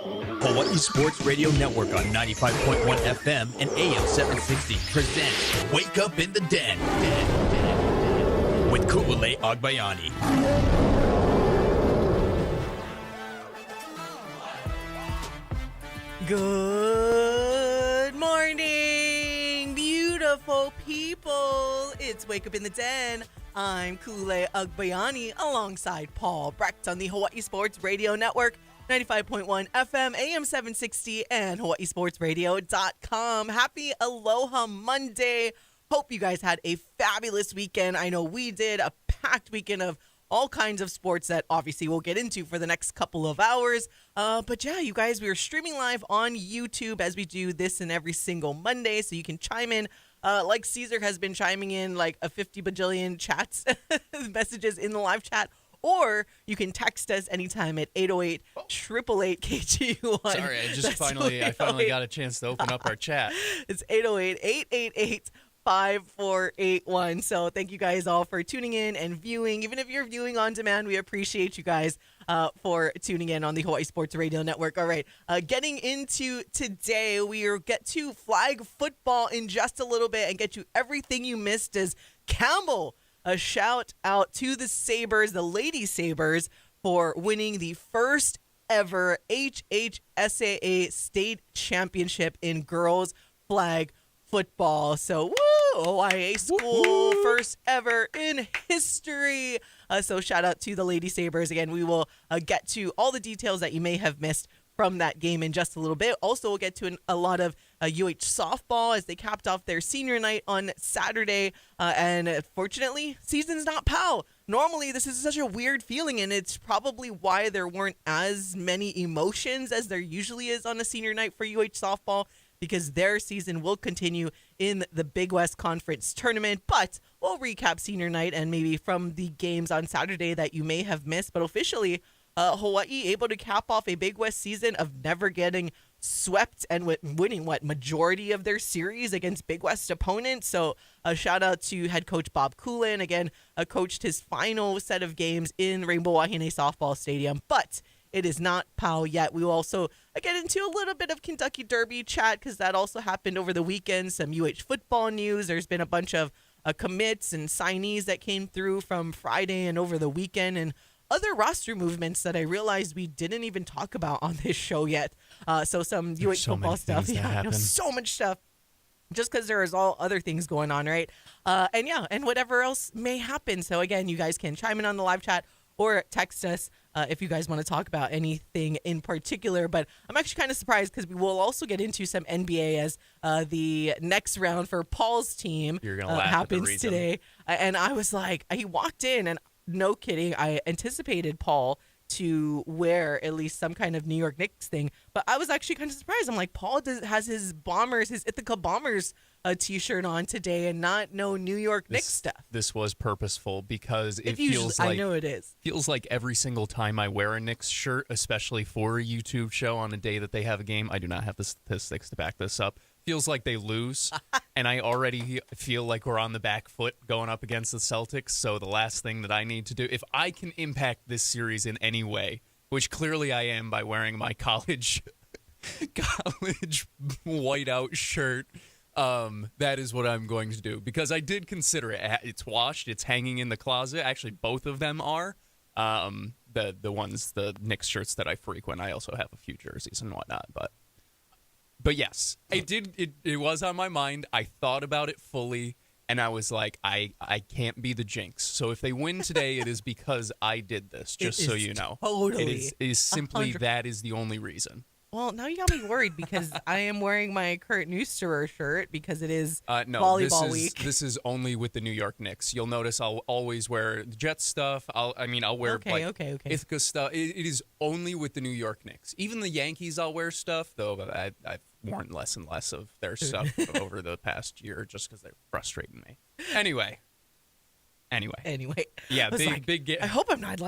Hawaii Sports Radio Network on 95.1 FM and AM 760 presents Wake Up in the Den with Ku'ule Agbayani. Good morning, beautiful people. It's Wake Up in the Den. I'm Ku'ule Agbayani alongside Paul Brecht on the Hawaii Sports Radio Network, 95.1 FM, AM 760, and hawaiisportsradio.com. Happy Aloha Monday. Hope you guys had a fabulous weekend. I know we did. A packed weekend of all kinds of sports that obviously we'll get into for the next couple of hours. But yeah, you guys, we are streaming live on YouTube as we do this and every single Monday, so you can chime in. Like Caesar has been chiming in like a 50 bajillion chats, messages in the live chat. Or you can text us anytime at 808-888-KGU1. Sorry, I finally got a chance to open up our chat. It's 808-888-5481. So thank you guys all for tuning in and viewing. Even if you're viewing on demand, we appreciate you guys for tuning in on the Hawaii Sports Radio Network. All right, getting into today, we'll get to flag football in just a little bit and get you everything you missed as Campbell. A shout out to the Sabers, the Lady Sabers, for winning the first ever HHSAA state championship in girls flag football. So, woo! OIA school, first ever in history. So shout out to the Lady Sabers. Again, we will get to all the details that you may have missed from that game in just a little bit. Also, we'll get to a lot of UH softball as they capped off their senior night on Saturday. And fortunately, season's not POW. Normally, this is such a weird feeling, and it's probably why there weren't as many emotions as there usually is on a senior night for UH softball, because their season will continue in the Big West Conference tournament. But we'll recap senior night and maybe from the games on Saturday that you may have missed. But officially, Hawaii able to cap off a Big West season of never getting swept and winning majority of their series against Big West opponents. So a shout out to head coach Bob Coolen. Again, coached his final set of games in Rainbow Wahine Softball Stadium, but it is not POW yet. We will also get into a little bit of Kentucky Derby chat because that also happened over the weekend. Some UH football news. There's been a bunch of commits and signees that came through from Friday and over the weekend, and other roster movements that I realized we didn't even talk about on this show yet. So some UH football stuff. Yeah, so much stuff. Just because there is all other things going on, right? And whatever else may happen. So again, you guys can chime in on the live chat or text us if you guys want to talk about anything in particular. But I'm actually kind of surprised because we will also get into some NBA as the next round for Paul's team happens today. And I was like, he walked in and no kidding, I anticipated Paul to wear at least some kind of New York Knicks thing, but I was actually kind of surprised. I'm like, Paul has his Ithaca Bombers t-shirt on today and not no New York Knicks stuff. This was purposeful because it feels like, I know it is. Feels like every single time I wear a Knicks shirt, especially for a YouTube show on a day that they have a game, I do not have the statistics to back this up, feels like they lose. And I already feel like we're on the back foot going up against the Celtics. So the last thing that I need to do, if I can impact this series in any way, which clearly I am by wearing my college whiteout shirt, that is what I'm going to do. Because I did consider it. It's washed. It's hanging in the closet. Actually, both of them are. The Knicks shirts that I frequent. I also have a few jerseys and whatnot, But yes, it was on my mind. I thought about it fully, and I was like, I can't be the jinx. So if they win today, it is because I did this, just so you know. Totally. It is simply 100%. That is the only reason. Well, now you got me worried because I am wearing my Kurt Neusterer shirt because it is no, volleyball week. This is only with the New York Knicks. You'll notice I'll always wear the Jets stuff. I'll wear Ithaca stuff. It is only with the New York Knicks. Even the Yankees, I'll wear stuff, though I've worn less and less of their stuff over the past year just because they're frustrating me. Anyway. Yeah, big game. I hope I'm not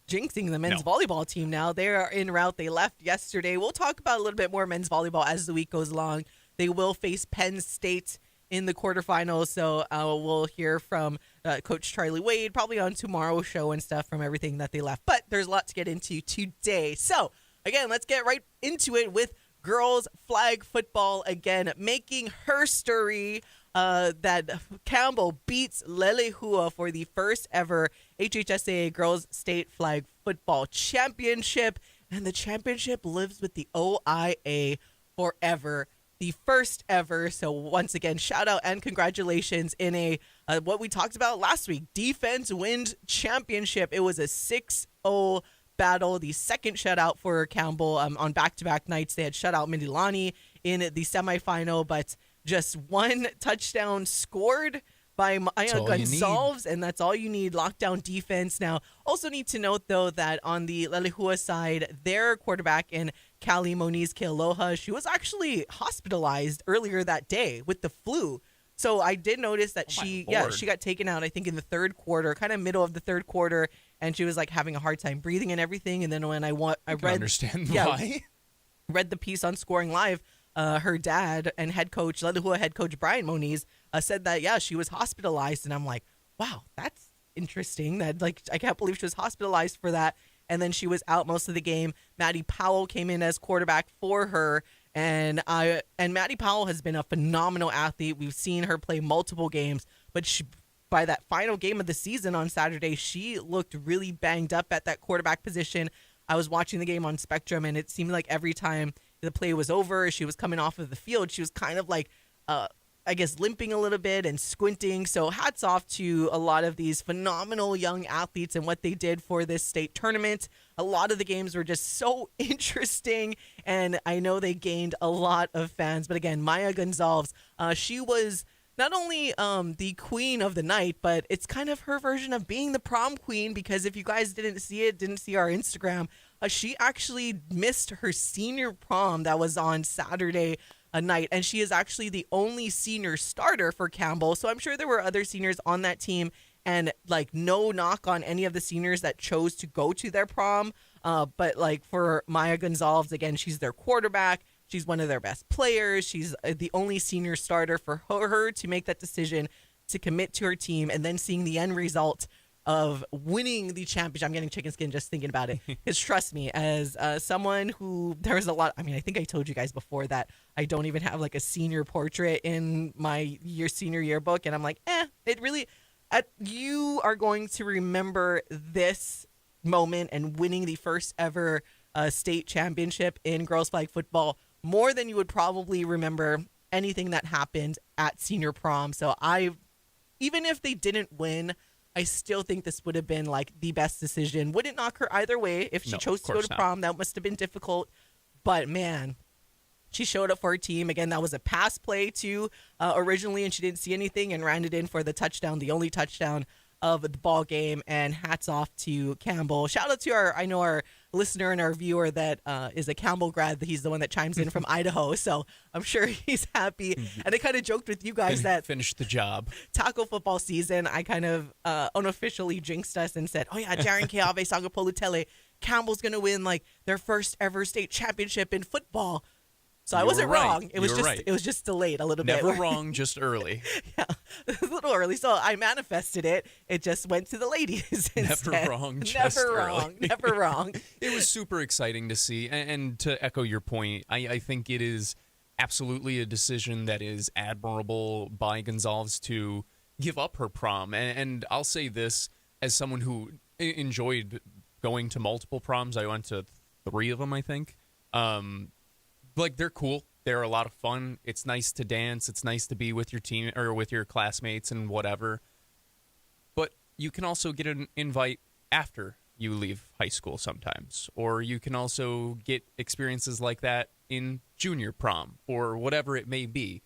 jinxing the men's volleyball team now. They are en route. They left yesterday. We'll talk about a little bit more men's volleyball as the week goes along. They will face Penn State in the quarterfinals. So we'll hear from Coach Charlie Wade probably on tomorrow's show and stuff from everything that they left. But there's a lot to get into today. So again, let's get right into it with girls flag football again, making her story that Campbell beats Lelehua for the first ever HHSAA Girls State Flag Football Championship. And the championship lives with the OIA forever. The first ever. So once again, shout out and congratulations in a what we talked about last week, defense wins championship. It was a 6-0 battle, the second shutout for Campbell on back-to-back nights. They had shut out Mindilani in the semifinal, but just one touchdown scored by Maya Gonzalez, and that's all you need. Lockdown defense. Now, also need to note, though, that on the Lelehua side, their quarterback in Callie Moniz Kealoha, she was actually hospitalized earlier that day with the flu. So I did notice that she got taken out, I think, in the third quarter, kind of middle of the third quarter, and she was like having a hard time breathing and everything. And then when I read the piece on Scoring Live, her dad and Lelehua head coach Brian Moniz said that she was hospitalized, and I'm like, wow, that's interesting. That I can't believe she was hospitalized for that. And then she was out most of the game. Maddie Powell came in as quarterback for her. And Maddie Powell has been a phenomenal athlete. We've seen her play multiple games, but by that final game of the season on Saturday, she looked really banged up at that quarterback position. I was watching the game on Spectrum, and it seemed like every time the play was over, she was coming off of the field, she was kind of like, I guess, limping a little bit and squinting. So hats off to a lot of these phenomenal young athletes and what they did for this state tournament. A lot of the games were just so interesting, and I know they gained a lot of fans. But again, Maya Gonzalez, she was not only the queen of the night, but it's kind of her version of being the prom queen, because if you guys didn't see our Instagram, she actually missed her senior prom that was on Saturday night, and she is actually the only senior starter for Campbell. So I'm sure there were other seniors on that team, and no knock on any of the seniors that chose to go to their prom. But for Maya Gonzalez, again, she's their quarterback. She's one of their best players. She's the only senior starter. For her to make that decision to commit to her team, and then seeing the end result of winning the championship. I'm getting chicken skin just thinking about it. Because trust me, as someone who, there was a lot, I think I told you guys before that I don't even have a senior portrait in my senior yearbook. And I'm like, it really, you are going to remember this moment and winning the first ever state championship in girls flag football more than you would probably remember anything that happened at senior prom. So even if they didn't win, I still think this would have been the best decision. Wouldn't knock her either way if she chose to go to prom. That must have been difficult. But man, she showed up for her team. Again, that was a pass play too originally, and she didn't see anything and ran it in for the touchdown, the only touchdown of the ball game. And hats off to Campbell. Shout out to our listener and our viewer that is a Campbell grad. He's the one that chimes in from Idaho, so I'm sure he's happy. And I kind of joked with you guys that finished the job. Tackle football season, I kind of unofficially jinxed us and said, oh yeah, Jaren Keave Sagapolutele, Campbell's gonna win their first ever state championship in football. So I wasn't wrong. It was just delayed a little bit. Never wrong, just early. Yeah, a little early. So I manifested it. It just went to the ladies instead. Never wrong, just early. Never wrong. It was super exciting to see. And to echo your point, I think it is absolutely a decision that is admirable by Gonzalez to give up her prom. And I'll say this as someone who enjoyed going to multiple proms. I went to 3 of them, I think. They're cool. They're a lot of fun. It's nice to dance. It's nice to be with your team or with your classmates and whatever. But you can also get an invite after you leave high school sometimes. Or you can also get experiences like that in junior prom or whatever it may be.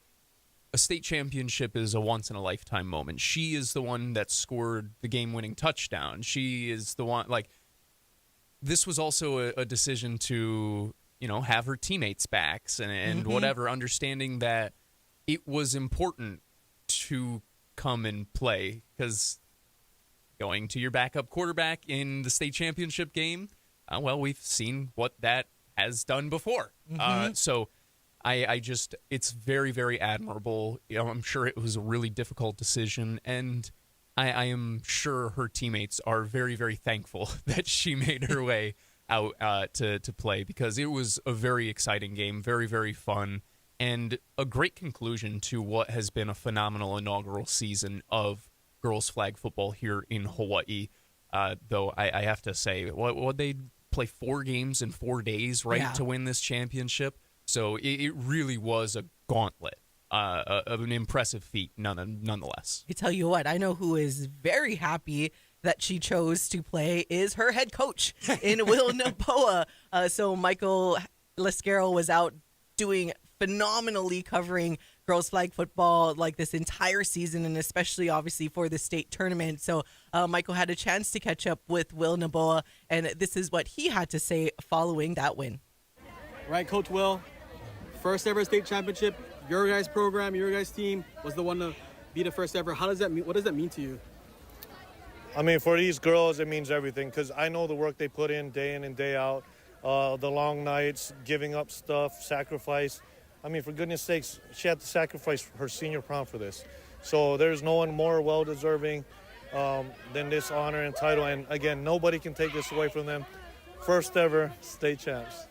A state championship is a once-in-a-lifetime moment. She is the one that scored the game-winning touchdown. She is the one, this was also a decision to have her teammates' backs and whatever, understanding that it was important to come and play, because going to your backup quarterback in the state championship game, we've seen what that has done before. So I just, it's very, very admirable. I'm sure it was a really difficult decision, and I am sure her teammates are very, very thankful that she made her way out to play, because it was a very exciting game, very, very fun, and a great conclusion to what has been a phenomenal inaugural season of girls flag football here in Hawaii. Though I have to say, what they play 4 games in 4 days, right, to win this championship. So it really was a gauntlet. Of an impressive feat, nonetheless. I tell you what, I know who is very happy that she chose to play is her head coach in Will Naboa. So Michael Lescaro was out doing phenomenally, covering girls flag football like this entire season, and especially obviously for the state tournament. So Michael had a chance to catch up with Will Naboa, and this is what he had to say following that win. Right, Coach Will, first ever state championship. Your guys' program, your guys' team was the one to be the first ever. How does that mean? What does that mean to you? I mean, for these girls, it means everything, because I know the work they put in and day out, the long nights, giving up stuff, sacrifice. I mean, for goodness sakes, she had to sacrifice her senior prom for this. So there's no one more well-deserving than this honor and title. And again, nobody can take this away from them. First ever state champs.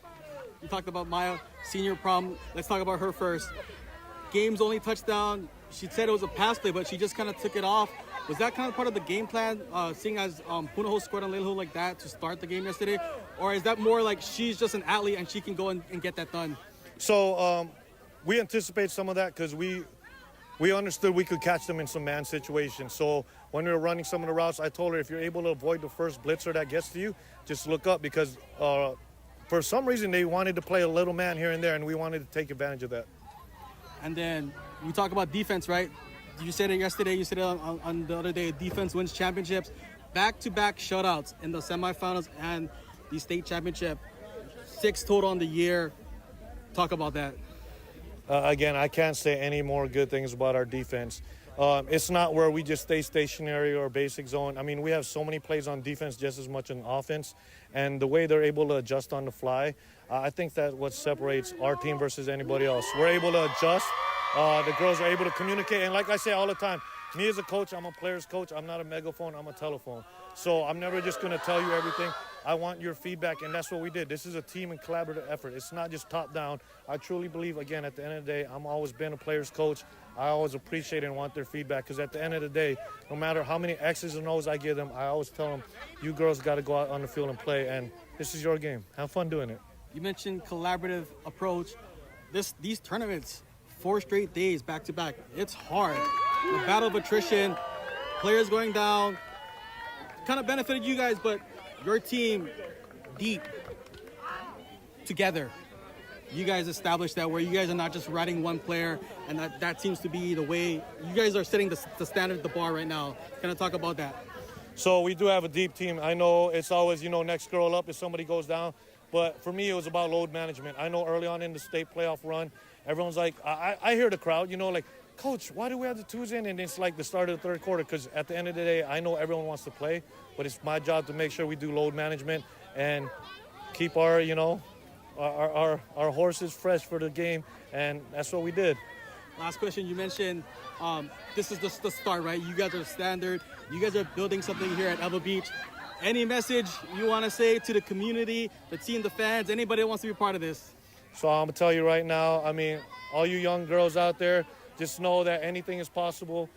You talked about Maya, senior prom. Let's talk about her first. Game's only touchdown. She said it was a pass play, but she just kind of took it off. Was that kind of part of the game plan, seeing as Punahou scored on Leilahu like that to start the game yesterday? Or is that more like she's just an athlete and she can go and get that done? So we anticipate some of that, because we understood we could catch them in some man situations. So when we were running some of the routes, I told her, if you're able to avoid the first blitzer that gets to you, just look up, because for some reason they wanted to play a little man here and there, and we wanted to take advantage of that. And then we talk about defense, right? You said it yesterday, you said it on the other day, defense wins championships. Back-to-back shutouts in the semifinals and the state championship. 6 total on the year. Talk about that. Again, I can't say any more good things about our defense. It's not where we just stay stationary or basic zone. I mean, we have so many plays on defense just as much on offense. And the way they're able to adjust on the fly, I think that's what separates our team versus anybody else. We're able to adjust. The girls are able to communicate. And like I say all the time, me as a coach, I'm a player's coach. I'm not a megaphone, I'm a telephone. So I'm never just going to tell you everything. I want your feedback, and that's what we did. This is a team and collaborative effort. It's not just top down. I truly believe, again, at the end of the day, I'm always been a player's coach. I always appreciate and want their feedback, because at the end of the day, no matter how many X's and O's I give them, I always tell them, you girls got to go out on the field and play, and this is your game. Have fun doing it. You mentioned collaborative approach. These tournaments, 4 straight days back-to-back, it's hard. The battle of attrition, players going down, kind of benefited you guys, but your team deep together. You guys established that, where you guys are not just riding one player, and that seems to be the way you guys are setting the standard, the bar right now. Can I talk about that? So we do have a deep team. I know it's always, next girl up if somebody goes down. But for me, it was about load management. I know early on in the state playoff run, everyone's like, I hear the crowd, like, Coach, why do we have the 2s in? And it's like the start of the third quarter, because at the end of the day, I know everyone wants to play, but it's my job to make sure we do load management and keep our, our horses fresh for the game, and that's what we did. Last question, you mentioned this is just the start, right? You guys are standard. You guys are building something here at Elbow Beach. Any message you want to say to the community, the team, the fans, anybody that wants to be part of this? So I'm going to tell you right now, all you young girls out there, just know that anything is possible.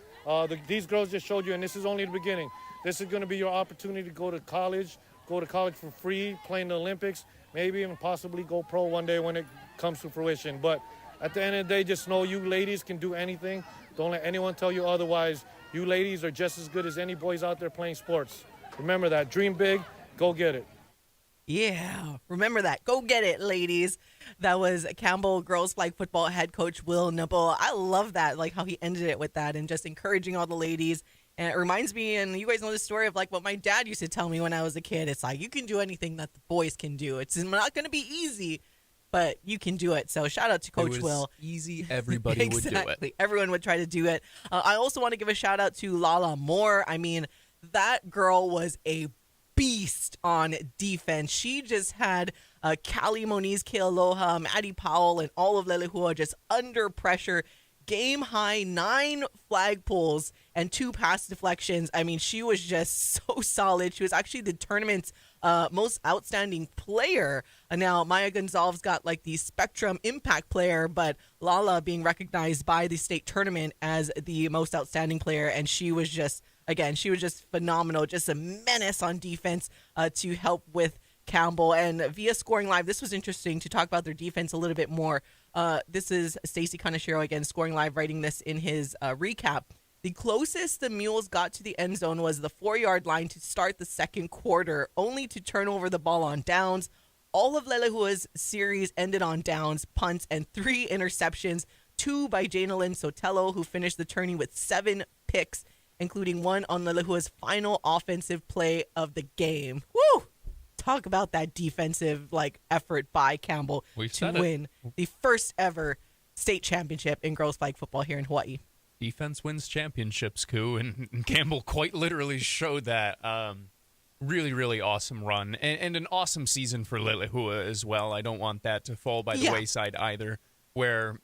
These girls just showed you, and this is only the beginning. This is going to be your opportunity to go to college for free, play in the Olympics, maybe even possibly go pro one day when it comes to fruition. But at the end of the day, just know you ladies can do anything. Don't let anyone tell you otherwise. You ladies are just as good as any boys out there playing sports. Remember that. Dream big. Go get it. Yeah, remember that. Go get it, ladies. That was Campbell girls flag football head coach Will Naboa. I love that, like how he ended it with that and just encouraging all the ladies. And it reminds me, and you guys know the story of like what my dad used to tell me when I was a kid. It's like, you can do anything that the boys can do. It's not going to be easy, but you can do it. So shout out to Coach Will. Easy, everybody Exactly. would do it. Everyone would try to do it. I also want to give a shout out to Lala Moore. I mean, that girl was a beast on defense. She just had Callie Moniz, Aloha, Maddie Powell, and all of Lelehua just under pressure game high 9 flag pulls and 2 pass deflections. I mean, she was just so solid. She was actually the tournament's most outstanding player. Now, Maya Gonzalez got like the Spectrum Impact player, but Lala being recognized by the state tournament as the most outstanding player. And she was just, again, she was just phenomenal, just a menace on defense to help with Campbell. And via Scoring Live, this was interesting to talk about their defense a little bit more. This is Stacey Kaneshiro again, Scoring Live, writing this in his recap. The closest the Mules got to the end zone was the 4-yard line to start the second quarter, only to turn over the ball on downs. All of Lelehua's series ended on downs, punts, and 3 interceptions, 2 by Janelyn Sotelo, who finished the tourney with 7 picks, including 1 on Lelehua's final offensive play of the game. Woo! Talk about that defensive effort by Campbell to win the first ever state championship in girls flag football here in Hawaii. Defense wins championships, Koo, and Campbell quite literally showed that. Really, really awesome run, and an awesome season for Lelehua as well. I don't want that to fall by the wayside either, where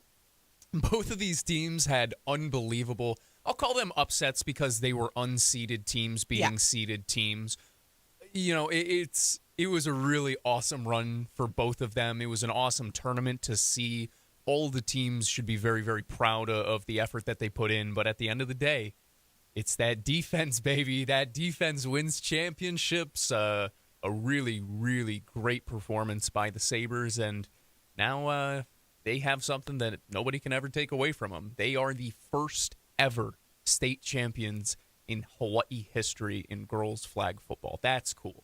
both of these teams had unbelievable, I'll call them upsets because they were unseeded teams beating seeded teams. You know, it was a really awesome run for both of them. It was an awesome tournament to see. All the teams should be very, very proud of the effort that they put in. But at the end of the day, it's that defense, baby. That defense wins championships. A really, really great performance by the Sabres. And now they have something that nobody can ever take away from them. They are the first ever state champions in Hawaii history in girls flag football. That's cool.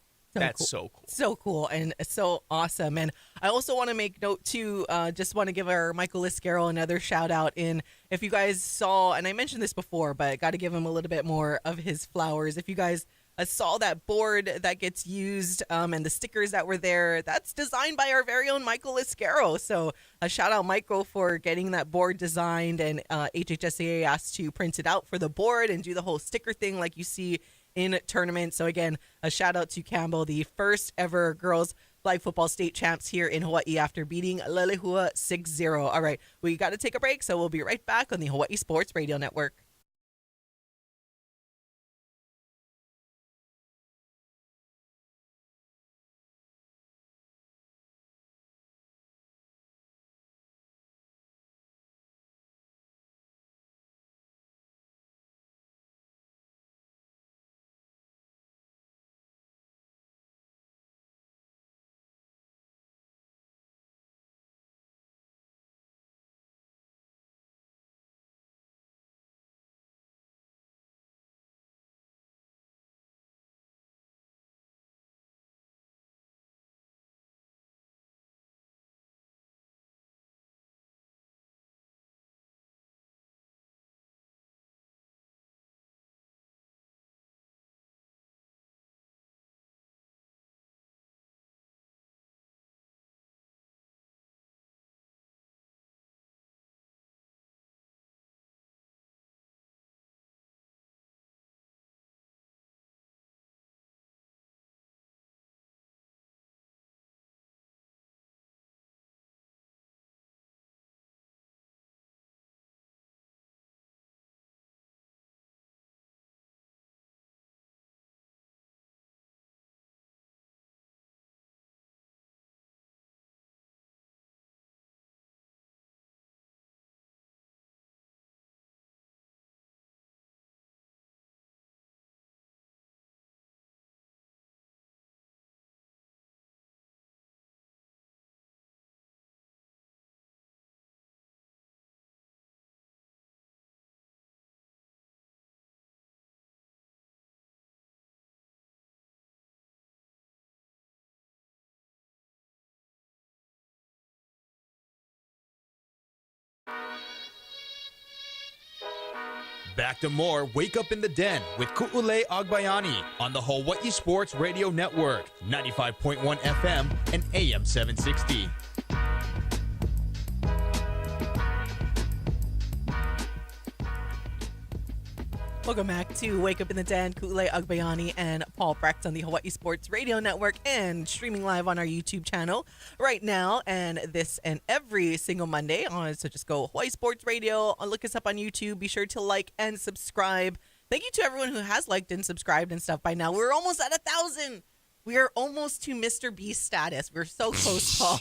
So cool. So cool and so awesome. And I also want to make note, too, just want to give our Michael Liscaro another shout out. If you guys saw, and I mentioned this before, but got to give him a little bit more of his flowers. If you guys saw that board that gets used and the stickers that were there, that's designed by our very own Michael Liscaro. So a shout out, Michael, for getting that board designed, and HHSAA asked to print it out for the board and do the whole sticker thing like you see in tournament. So again, a shout out to Campbell, the first ever girls flag football state champs here in Hawaii after beating Lelehua 6-0. All right, we got to take a break, so we'll be right back on the Hawaii Sports Radio Network. Back to more Wake Up in the Den with Ku'ulei Agbayani on the Hawaii Sports Radio Network, 95.1 FM and AM 760. Welcome back to Wake Up in the Den. Ku'ulei Agbayani and Paul Brecht on the Hawaii Sports Radio Network and streaming live on our YouTube channel right now. And this and every single Monday so just go Hawaii Sports Radio. Look us up on YouTube. Be sure to like and subscribe. Thank you to everyone who has liked and subscribed and stuff by now. We're almost at 1,000. We are almost to Mr. Beast status. We're so close, Paul.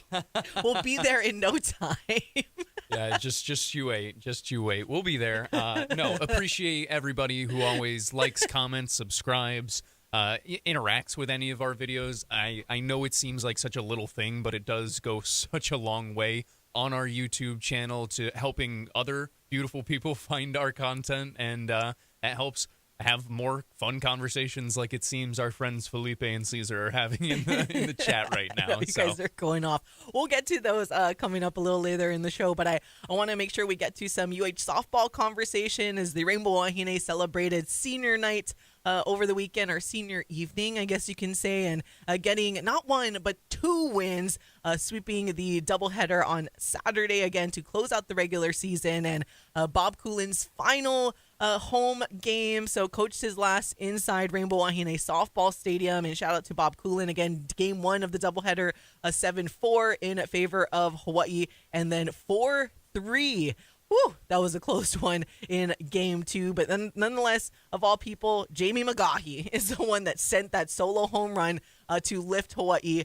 We'll be there in no time. Yeah, just you wait. Just you wait. We'll be there. No, appreciate everybody who always likes, comments, subscribes, interacts with any of our videos. I know it seems like such a little thing, but it does go such a long way on our YouTube channel to helping other beautiful people find our content, and it helps have more fun conversations like it seems our friends Felipe and Caesar are having in the chat right now. You guys are going off. We'll get to those coming up a little later in the show, but I want to make sure we get to some UH softball conversation as the Rainbow Wahine celebrated senior night over the weekend, or senior evening, I guess you can say, and getting not one, but 2 wins, sweeping the doubleheader on Saturday again to close out the regular season, and Bob Coolen's final home game. So coached his last inside Rainbow Wahine softball stadium, and shout out to Bob Coolen again. Game 1 of the doubleheader, 7-4 in favor of Hawaii, and then 4-3. Whew, that was a close one in game 2. But then, nonetheless, of all people, Jamie McGahee is the one that sent that solo home run to lift Hawaii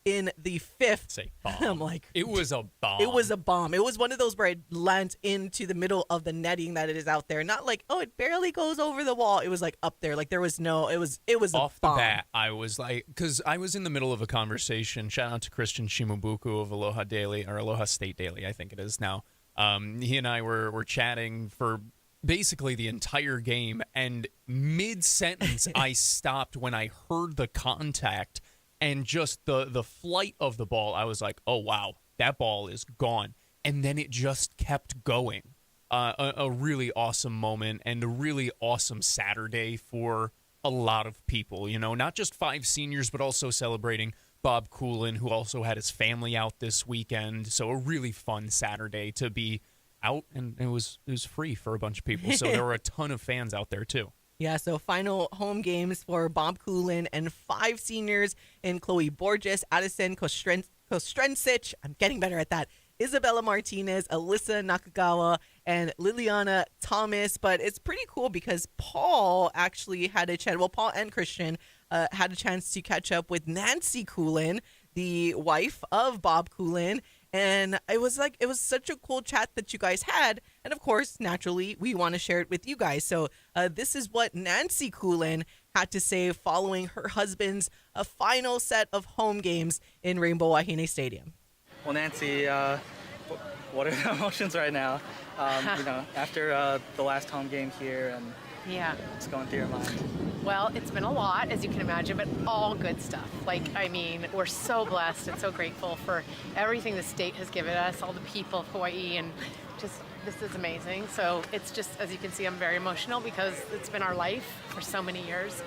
in the 5th. Say bomb. I'm like, it was a bomb. It was a bomb. It was one of those where it lands into the middle of the netting that it is out there. Not like, oh, it barely goes over the wall. It was like up there. Like there was no, it was off a bomb. the bat. I was like, because I was in the middle of a conversation. Shout out to Christian Shimabuku of Aloha Daily, or Aloha State Daily, I think it is now. He and I were chatting for basically the entire game, and mid-sentence I stopped when I heard the contact and just the flight of the ball. I was like, oh, wow, that ball is gone. And then it just kept going. A really awesome moment and a really awesome Saturday for a lot of people, you know, not just 5 seniors, but also celebrating Bob Coolen, who also had his family out this weekend. So a really fun Saturday to be out, and it was free for a bunch of people. So there were a ton of fans out there too. Yeah, so final home games for Bob Coolen and 5 seniors in Chloe Borges, Addison Kostrencic, I'm getting better at that, Isabella Martinez, Alyssa Nakagawa, and Liliana Thomas. But it's pretty cool because Paul actually had a chance, well, Paul and Christian had a chance to catch up with Nanci Coolen, the wife of Bob Coolen. And it was such a cool chat that you guys had. And of course, naturally, we want to share it with you guys. So this is what Nanci Coolen had to say following her husband's final set of home games in Rainbow Wahine Stadium. Well, Nanci, what are the emotions right now? You know, after the last home game here, and yeah, what's going through your mind? Well, it's been a lot, as you can imagine, but all good stuff. Like, I mean, we're so blessed and so grateful for everything the state has given us, all the people of Hawaii, and just, this is amazing. So it's just, as you can see, I'm very emotional because it's been our life for so many years.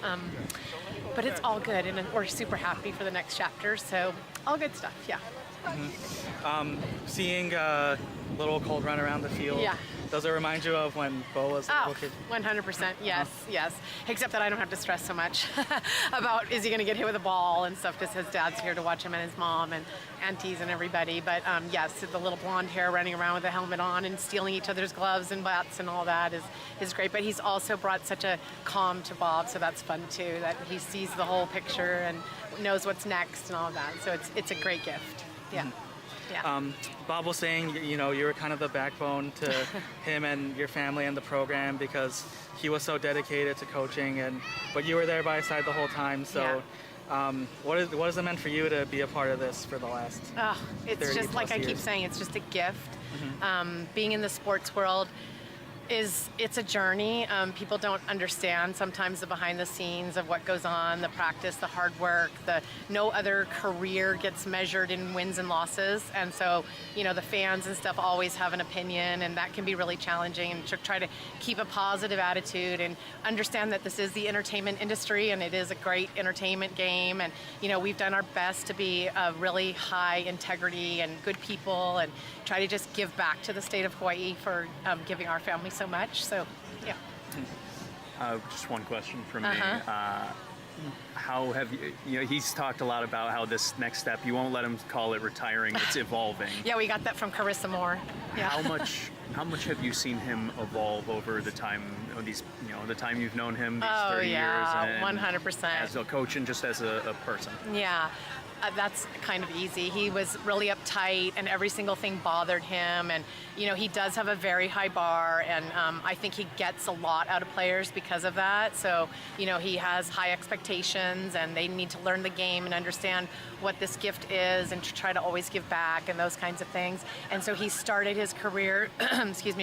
But it's all good, and we're super happy for the next chapter. So all good stuff, yeah. Mm-hmm. Seeing little Cold run around the field, yeah. Does it remind you of when Bo was a little kid? 100%, yes, yes. Except that I don't have to stress so much about is he going to get hit with a ball and stuff, because his dad's here to watch him, and his mom and aunties and everybody. But yes, the little blonde hair running around with a helmet on and stealing each other's gloves and bats and all that is great. But he's also brought such a calm to Bob, so that's fun too, that he sees the whole picture and knows what's next and all that. So it's a great gift. Yeah. Mm-hmm. Yeah. Bob was saying, you know, you were kind of the backbone to him and your family and the program, because he was so dedicated to coaching, but you were there by his side the whole time. So yeah. What has it meant for you to be a part of this for the last 30 it's just like I years? keep saying, it's just a gift. Mm-hmm. Being in the sports world, it's a journey. People don't understand sometimes the behind the scenes of what goes on, the practice, the hard work, no other career gets measured in wins and losses. And so, you know, the fans and stuff always have an opinion, and that can be really challenging, and to try to keep a positive attitude and understand that this is the entertainment industry, and it is a great entertainment game. And, you know, we've done our best to be a really high integrity and good people, and try to just give back to the state of Hawaii for giving our family so much. So, yeah. Just one question from me. How have you know, he's talked a lot about how this next step, you won't let him call it retiring, it's evolving. Yeah, we got that from Carissa Moore. Yeah. How much have you seen him evolve over the time, the time you've known him, these 30 years? Yeah, 100%. As a coach and just as a person. Yeah. That's kind of easy. He was really uptight, and every single thing bothered him. And he does have a very high bar, and I think he gets a lot out of players because of that. So he has high expectations, and they need to learn the game and understand what this gift is, and to try to always give back and those kinds of things. And so he started his career,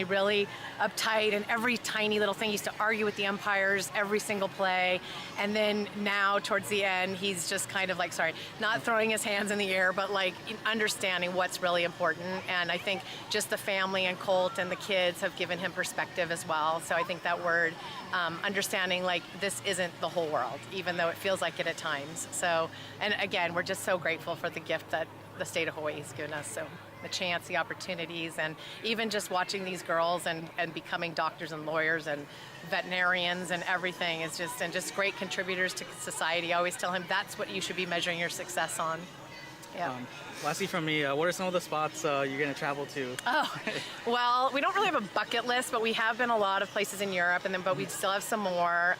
really uptight, and every tiny little thing. He used to argue with the umpires every single play, and then now towards the end, he's just kind of like, not throwing his hands in the air, but like understanding what's really important. And I think just the family and Colt and the kids have given him perspective as well. So I think that word, understanding like this isn't the whole world, even though it feels like it at times. So, and again, we're just so grateful for the gift that the state of Hawaii has given us. So the chance, the opportunities, and even just watching these girls and becoming doctors and lawyers and veterinarians and everything is just great contributors to society. I always tell him that's what you should be measuring your success on. Yeah. Lastly from me, what are some of the spots you're going to travel to? Oh, well, we don't really have a bucket list, but we have been a lot of places in Europe, but we still have some more.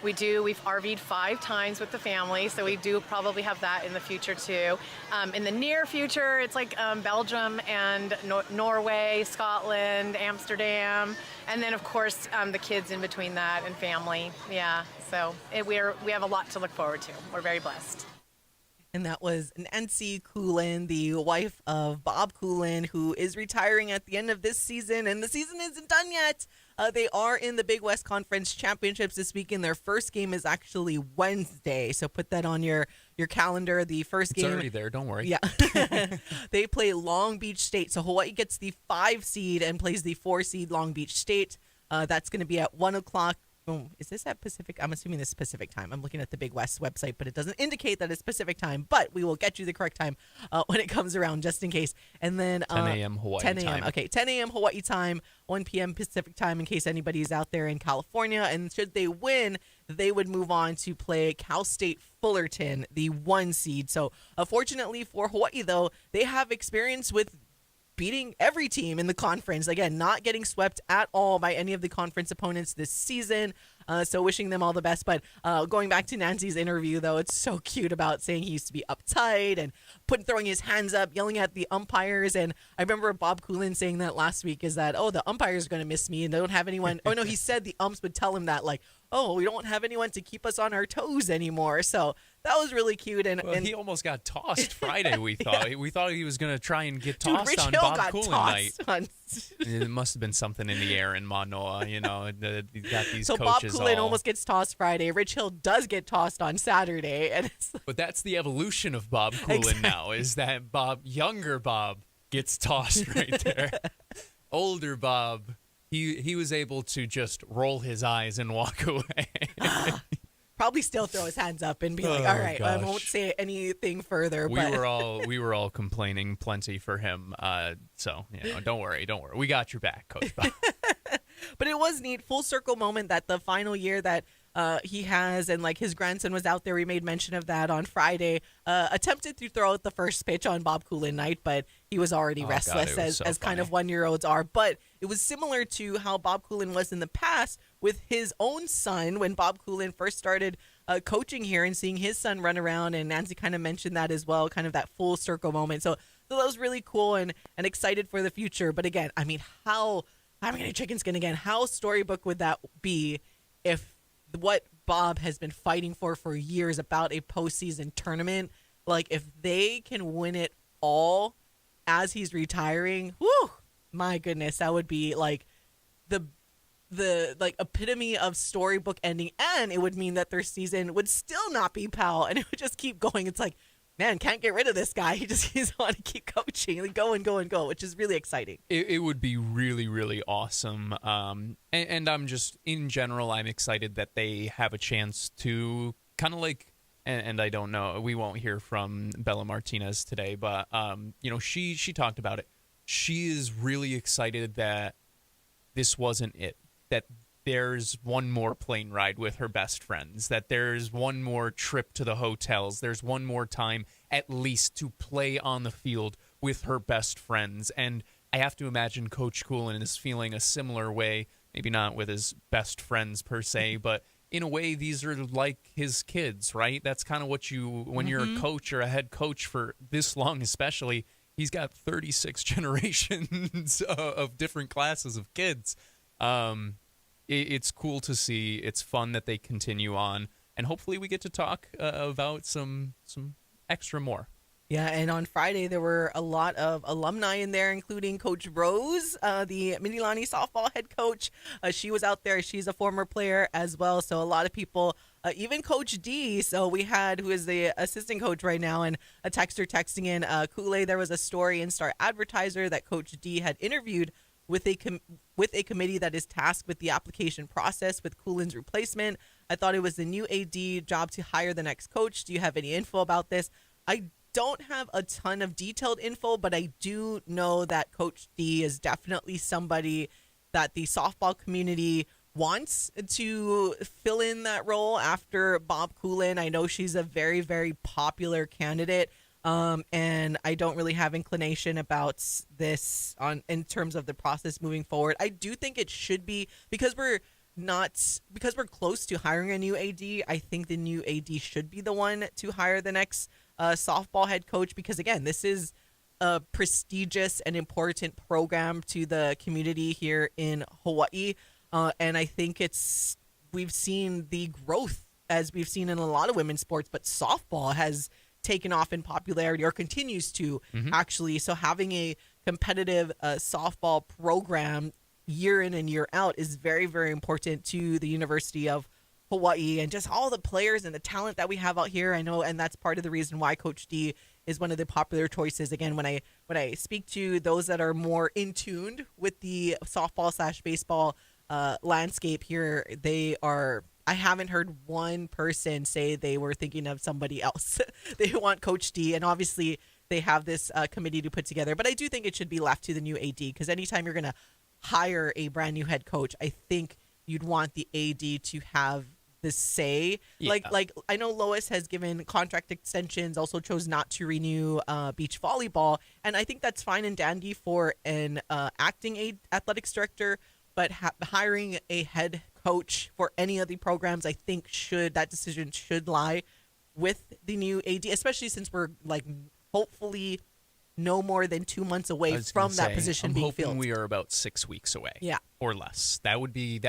We've RV'd 5 times with the family, so we do probably have that in the future too. In the near future, it's like Belgium and Norway, Scotland, Amsterdam, and then of course the kids in between that and family. Yeah, so we have a lot to look forward to. We're very blessed. And that was Nanci Coolen, the wife of Bob Coolen, who is retiring at the end of this season. And the season isn't done yet. They are in the Big West Conference Championships this weekend. Their first game is actually Wednesday. So put that on your calendar. The first game. It's already there. Don't worry. Yeah. They play Long Beach State. So Hawaii gets the 5 seed and plays the 4 seed Long Beach State. That's going to be at 1 o'clock. Oh, is this at Pacific? I'm assuming this is Pacific time. I'm looking at the Big West website, but it doesn't indicate that it's Pacific time. But we will get you the correct time when it comes around, just in case. And then 10 a.m. Hawaii 10 a.m. time. Okay, 10 a.m. Hawaii time, 1 p.m. Pacific time, in case anybody's out there in California. And should they win, they would move on to play Cal State Fullerton, the 1 seed. So, fortunately for Hawaii, though, they have experience with beating every team in the conference. Again, not getting swept at all by any of the conference opponents this season. So wishing them all the best. But going back to Nanci's interview, though, it's so cute about saying he used to be uptight and throwing his hands up, yelling at the umpires. And I remember Bob Coolen saying that last week, is that, the umpires are going to miss me and they don't have anyone. Oh, no, he said the umps would tell him that, like, we don't have anyone to keep us on our toes anymore. So that was really cute. And he almost got tossed Friday, we thought. Yeah. We thought he was going to try and get tossed Rich on Hill Bob got Coolen tossed night. It must have been something in the air in Manoa, you got these so coaches. So Bob Coolen almost gets tossed Friday. Rich Hill does get tossed on Saturday. And but that's the evolution of Bob Coolen now, is that younger Bob gets tossed right there. Older Bob, he was able to just roll his eyes and walk away. Probably still throw his hands up and be like, all right, I won't say anything further. We were all complaining plenty for him. So don't worry. We got your back, Coach Bob. But it was neat, full circle moment that the final year that he has, and like his grandson was out there. We made mention of that on Friday. Attempted to throw out the first pitch on Bob Coolen night, but he was already restless, as kind of 1-year-olds are. But it was similar to how Bob Coolen was in the past with his own son when Bob Coolen first started coaching here, and seeing his son run around. And Nanci kind of mentioned that as well, kind of that full circle moment. So that was really cool and excited for the future. But again, I mean, I'm going to chicken skin again. How storybook would that be if what Bob has been fighting for years about a postseason tournament, like if they can win it all as he's retiring, whew, my goodness, that would be like the like epitome of storybook ending, and it would mean that their season would still not be Powell, and it would just keep going. It's like, man, can't get rid of this guy. He's want to keep coaching, like go and go and go, which is really exciting. It would be really, really awesome. And I'm just, in general, I'm excited that they have a chance to kind of like, and I don't know, we won't hear from Bella Martinez today, but, she talked about it. She is really excited that this wasn't it, that there's one more plane ride with her best friends, that there's one more trip to the hotels, there's one more time at least to play on the field with her best friends. And I have to imagine Coach Coolen is feeling a similar way, maybe not with his best friends per se, but in a way, these are like his kids, right? That's kind of what when you're a coach or a head coach for this long especially, he's got 36 generations of different classes of kids. It's cool to see. It's fun that they continue on. And hopefully we get to talk about some extra more. Yeah, and on Friday, there were a lot of alumni in there, including Coach Rose, the Mililani softball head coach. She was out there. She's a former player as well. So a lot of people, even Coach D. So we had, who is the assistant coach right now, and a texter texting in, Kool-Aid, there was a story in Star Advertiser that Coach D had interviewed with a committee that is tasked with the application process with Coolen's replacement. I thought it was the new AD job to hire the next coach. Do you have any info about this? I don't have a ton of detailed info, but I do know that Coach D is definitely somebody that the softball community wants to fill in that role after Bob Coolen. I know she's a very, very popular candidate, and I don't really have inclination about this in terms of the process moving forward. I do think it should be, because we're close to hiring a new AD. I think the new AD should be the one to hire the next softball head coach, because again, this is a prestigious and important program to the community here in Hawaii, and I think we've seen the growth as we've seen in a lot of women's sports, but softball has taken off in popularity, or continues to actually. So having a competitive softball program year in and year out is very, very important to the University of Hawaii, and just all the players and the talent that we have out here. I know, and that's part of the reason why Coach D is one of the popular choices. Again, when I speak to those that are more in tuned with the softball/baseball landscape here, I haven't heard one person say they were thinking of somebody else. They want Coach D, and obviously they have this committee to put together. But I do think it should be left to the new AD, because anytime you're going to hire a brand new head coach, I think you'd want the AD to have the say. Yeah. Like I know Lois has given contract extensions, also chose not to renew beach volleyball, and I think that's fine and dandy for an acting athletics director. But hiring a head coach for any of the programs, I think that decision should lie with the new AD, especially since we're hopefully no more than 2 months away from that position being filled. I'm hoping we are about 6 weeks away. Yeah. Or less. That would be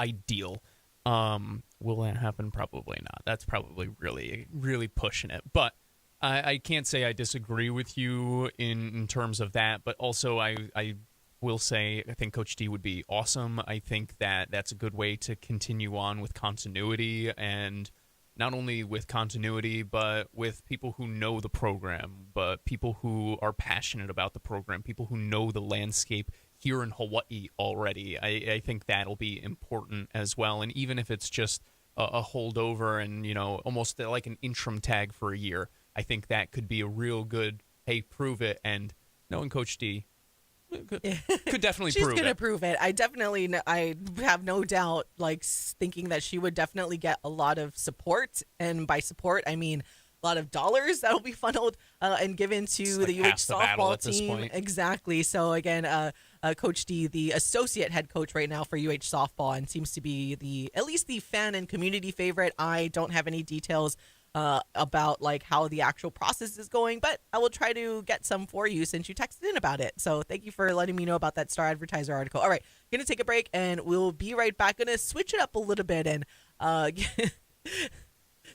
ideal. Will that happen? Probably not. That's probably really, really pushing it. But I can't say I disagree with you in terms of that. But also, I will say I think Coach D would be awesome. I think that's a good way to continue on with continuity, and not only with continuity, but with people who know the program, but people who are passionate about the program, people who know the landscape here in Hawaii already. I think that'll be important as well. And even if it's just a holdover and, almost like an interim tag for a year, I think that could be a real good, hey, prove it. And knowing Coach D, could definitely prove it. She's going to prove it. I have no doubt, thinking that she would definitely get a lot of support. And by support, I mean a lot of dollars that will be funneled and given to the UH softball team. Exactly. So again, Coach D, the associate head coach right now for UH softball, and seems to be at least the fan and community favorite. I don't have any details about how the actual process is going, but I will try to get some for you since you texted in about it. So thank you for letting me know about that Star Advertiser article. All right, going to take a break and we'll be right back. Going to switch it up a little bit and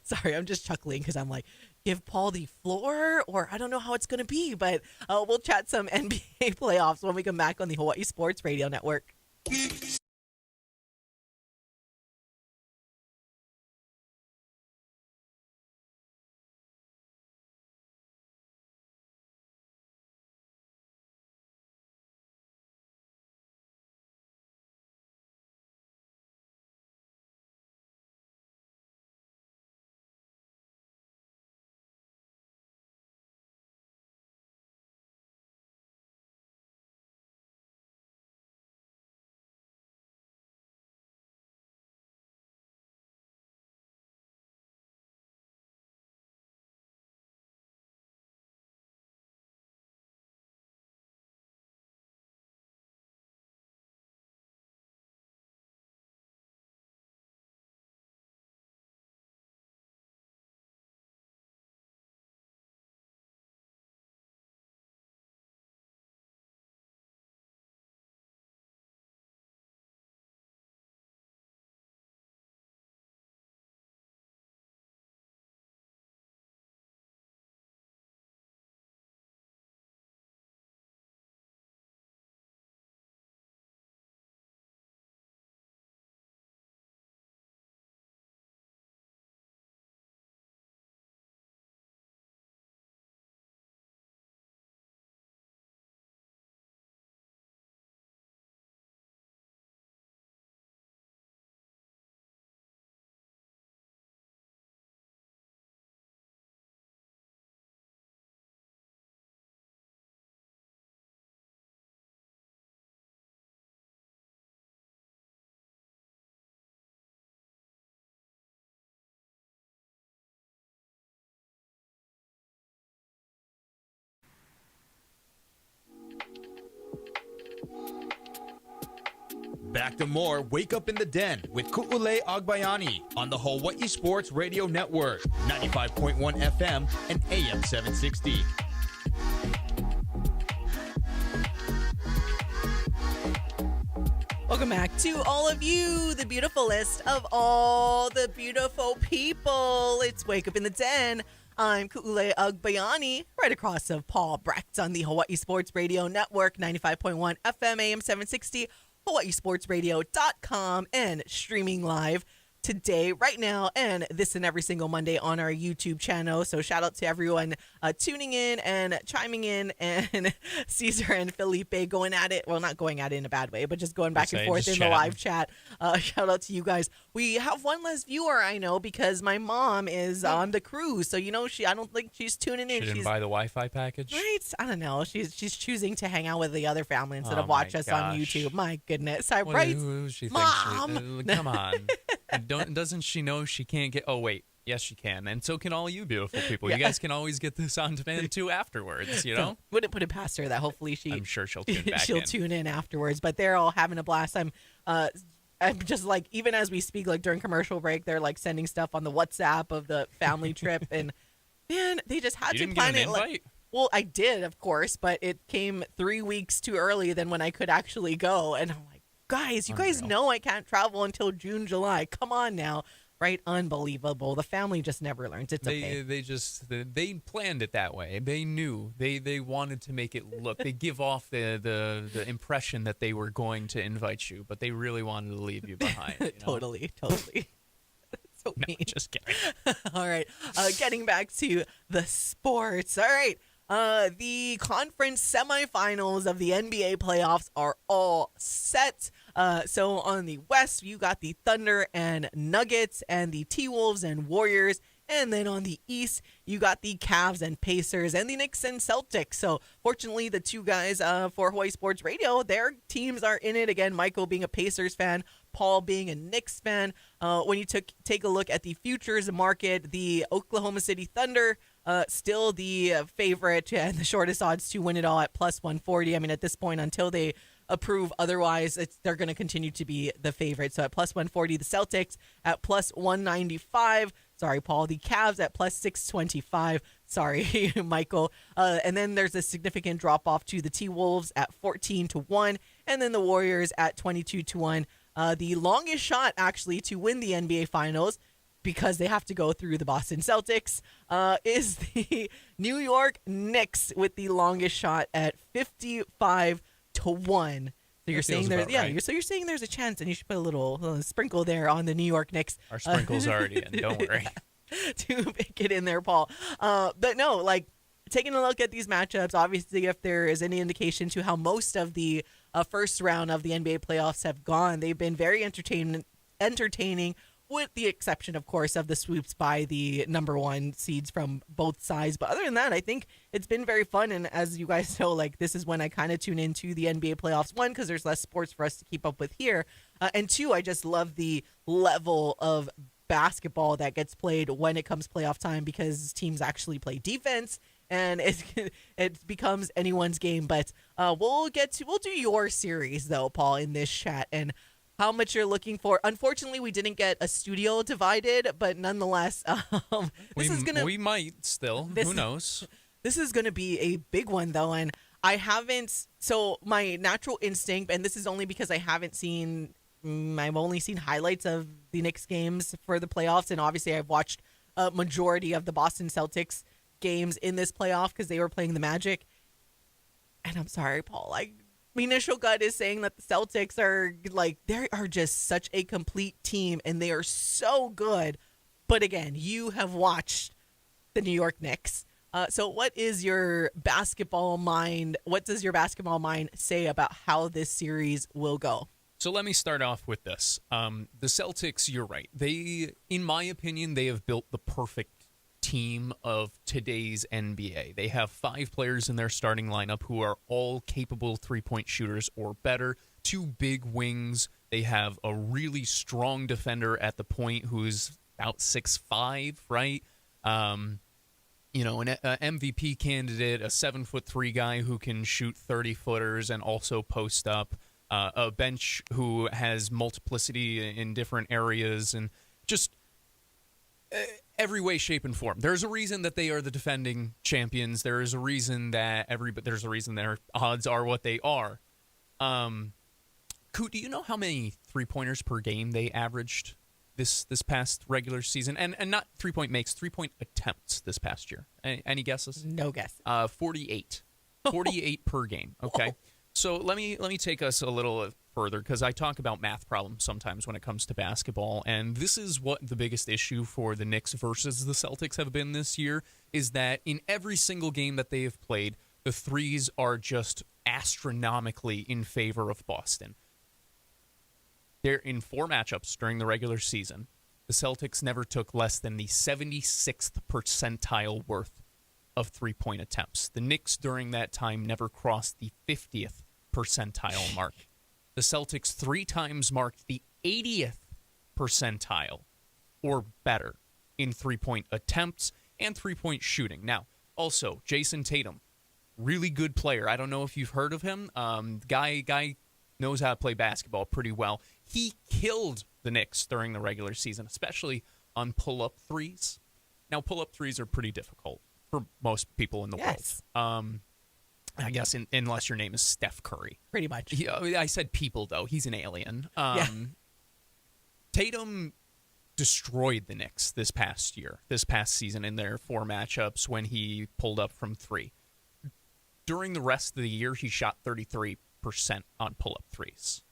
sorry, I'm just chuckling because I'm like, give Paul the floor, or I don't know how it's going to be, but we'll chat some NBA playoffs when we come back on the Hawaii Sports Radio Network. Back to more Wake Up in the Den with Ku'ule Agbayani on the Hawaii Sports Radio Network, 95.1 FM and AM 760. Welcome back to all of you, the beautifulest of all the beautiful people. It's Wake Up in the Den. I'm Ku'ule Agbayani, right across of Paul Brecht on the Hawaii Sports Radio Network, 95.1 FM, AM 760, hawaiisportsradio.com, and streaming live today, right now, and this and every single Monday on our YouTube channel. So shout out to everyone tuning in and chiming in, and Caesar and Felipe going at it. Well, not going at it in a bad way, but just going back and forth in the live chat. Shout out to you guys. We have one less viewer, I know, because my mom is on the cruise. So, you know, I don't think she's tuning in. She didn't buy the Wi-Fi package? Right? I don't know. She's choosing to hang out with the other family instead of watch us on YouTube. My goodness. Right? Who she Mom! Thinks come on. Doesn't she know she can't get... Oh, wait. Yes, she can. And so can all you beautiful people. Yeah. You guys can always get this on demand, too, afterwards, you know? Wouldn't put it past her that hopefully I'm sure she'll tune back she'll in. tune in afterwards. But they're all having a blast. I'm just like, even as we speak, like during commercial break, they're like sending stuff on the WhatsApp of the family trip. And, man, they just had to plan it. Like, well, I did, of course, but it came 3 weeks too early than when I could actually go. And I'm like, guys, you guys know I can't travel until June, July. Come on now. Right? Unbelievable. The family just never learns. It's okay. They planned it that way. They knew. They wanted to make it look. They give off the impression that they were going to invite you, but they really wanted to leave you behind. You know? Totally. So mean. No, just kidding. All right. Getting back to the sports. All right. The conference semifinals of the NBA playoffs are all set. So on the West, you got the Thunder and Nuggets, and the T-Wolves and Warriors. And then on the East, you got the Cavs and Pacers, and the Knicks and Celtics. So fortunately, the two guys for Hawaii Sports Radio, their teams are in it. Again, Michael being a Pacers fan, Paul being a Knicks fan. When you take a look at the futures market, the Oklahoma City Thunder, still the favorite and the shortest odds to win it all at plus 140. I mean, at this point, until they approve otherwise, they're going to continue to be the favorite. So at plus 140, the Celtics at plus 195. Sorry, Paul. The Cavs at plus 625. Sorry, Michael. And then there's a significant drop off to the T-Wolves at 14-1, and then the Warriors at 22-1. The longest shot actually to win the NBA Finals, because they have to go through the Boston Celtics, is the New York Knicks with the longest shot at 55-1. So you're saying there's so you're saying there's a chance, and you should put a little sprinkle there on the New York Knicks. Our sprinkle's already in. Don't worry. To make it in there, Paul. But no, like taking a look at these matchups, obviously, if there is any indication to how most of the first round of the NBA playoffs have gone, they've been very entertaining. With the exception, of course, of the swoops by the number one seeds from both sides. But other than that, I think it's been very fun. And as you guys know, like this is when I kind of tune into the NBA playoffs. One, because there's less sports for us to keep up with here. And two, I just love the level of basketball that gets played when it comes playoff time, because teams actually play defense. And it becomes anyone's game. But we'll do your series, though, Paul, in this chat. And how much you're looking for. Unfortunately, we didn't get a studio divided, but nonetheless, we might still. Who knows? This is going to be a big one, though, and I haven't. So my natural instinct, and this is only because I haven't seen. I've only seen highlights of the Knicks games for the playoffs, and obviously I've watched a majority of the Boston Celtics games in this playoff because they were playing the Magic. And I'm sorry, Paul. My initial gut is saying that the Celtics are they are just such a complete team and they are so good. But again, you have watched the New York Knicks. So what is your basketball mind? What does your basketball mind say about how this series will go? So let me start off with this. The Celtics, you're right. In my opinion, they have built the perfect team of today's NBA. They have 5 players in their starting lineup who are all capable three-point shooters or better, 2 big wings. They have a really strong defender at the point who's about 6'5", right? An MVP candidate, a 7'3" guy who can shoot 30-footers and also post up. a bench who has multiplicity in different areas and just every way, shape, and form. There's a reason that they are the defending champions. There is a reason that there's a reason their odds are what they are. Coot, do you know how many 3-pointers per game they averaged this past regular season? And not 3-point makes, 3-point attempts this past year. Any guesses? No guess. 48. 48 per game. Okay. Whoa. So let me take us a little further, because I talk about math problems sometimes when it comes to basketball, and this is what the biggest issue for the Knicks versus the Celtics have been this year, is that in every single game that they have played, the threes are just astronomically in favor of Boston. They're in 4 matchups during the regular season. The Celtics never took less than the 76th percentile worth of 3-point attempts. The Knicks during that time never crossed the 50th percentile mark. The Celtics 3 times marked the 80th percentile or better in 3-point attempts and 3-point shooting. Now, also, Jason Tatum, really good player. I don't know if you've heard of him. Guy knows how to play basketball pretty well. He killed the Knicks during the regular season, especially on pull-up threes. Now, pull-up threes are pretty difficult for most people in the world. I guess unless your name is Steph Curry. Pretty much. I said people, though. He's an alien. Tatum destroyed the Knicks this past season in their 4 matchups when he pulled up from 3. During the rest of the year, he shot 33% on pull-up threes.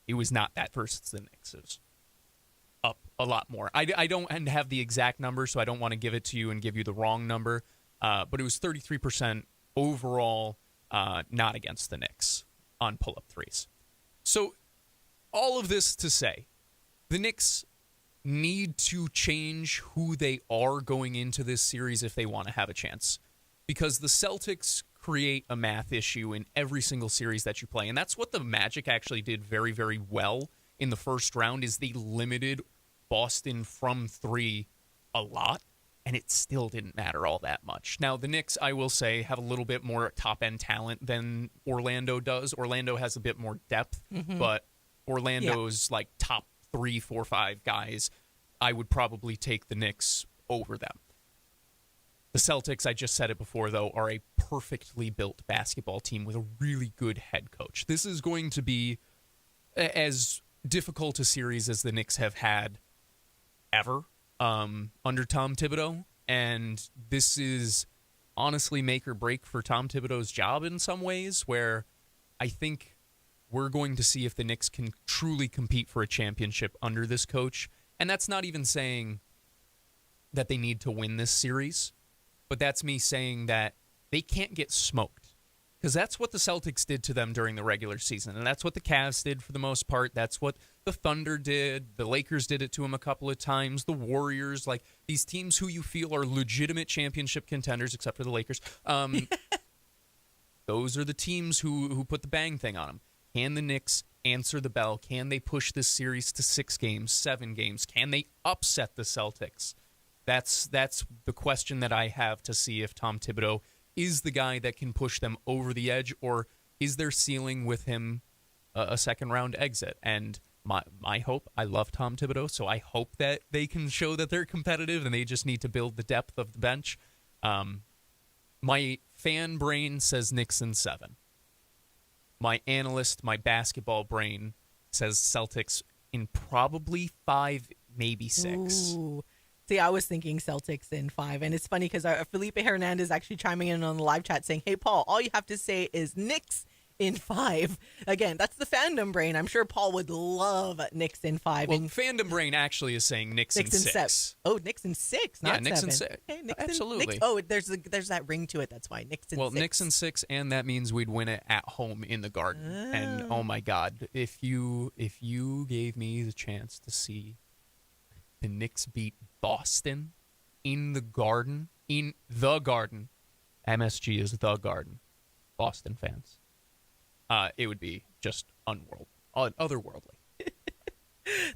He was not that versus the Knicks. It was up a lot more. I don't have the exact number, so I don't want to give it to you and give you the wrong number, but it was 33% overall, not against the Knicks on pull-up threes. So all of this to say, the Knicks need to change who they are going into this series if they want to have a chance, because the Celtics create a math issue in every single series that you play, and that's what the Magic actually did very, very well in the first round, is they limited Boston from 3 a lot, and it still didn't matter all that much. Now, the Knicks, I will say, have a little bit more top-end talent than Orlando does. Orlando has a bit more depth, but Orlando's like top 3, 4, 5 guys, I would probably take the Knicks over them. The Celtics, I just said it before, though, are a perfectly built basketball team with a really good head coach. This is going to be as difficult a series as the Knicks have had ever under Tom Thibodeau, and this is honestly make or break for Tom Thibodeau's job in some ways, where I think we're going to see if the Knicks can truly compete for a championship under this coach. And that's not even saying that they need to win this series, but that's me saying that they can't get smoked, because that's what the Celtics did to them during the regular season, and that's what the Cavs did for the most part. That's what the Thunder did. The Lakers did it to them a couple of times. The Warriors, like these teams who you feel are legitimate championship contenders, except for the Lakers. Those are the teams who put the bang thing on them. Can the Knicks answer the bell? Can they push this series to 6 games, 7 games? Can they upset the Celtics? That's the question that I have to see if Tom Thibodeau is the guy that can push them over the edge, or is their ceiling with him a second-round exit? And my hope, I love Tom Thibodeau, so I hope that they can show that they're competitive and they just need to build the depth of the bench. My fan brain says Knicks in 7. My analyst, my basketball brain says Celtics in probably 5, maybe 6. Ooh. See, I was thinking Celtics in 5, and it's funny because Felipe Hernandez actually chiming in on the live chat saying, "Hey, Paul, all you have to say is Knicks in 5." Again, that's the fandom brain. I'm sure Paul would love Knicks in 5. Well, fandom brain actually is saying Knicks in 6. Oh, Knicks in 6, not 7. Knicks in 6. Okay, Knicks absolutely. There's that ring to it. That's why Knicks in 6. Well, Knicks in 6, and that means we'd win it at home in the Garden. And oh my God, if you gave me the chance to see the Knicks beat Boston in the Garden, MSG is the Garden, Boston fans, it would be just otherworldly.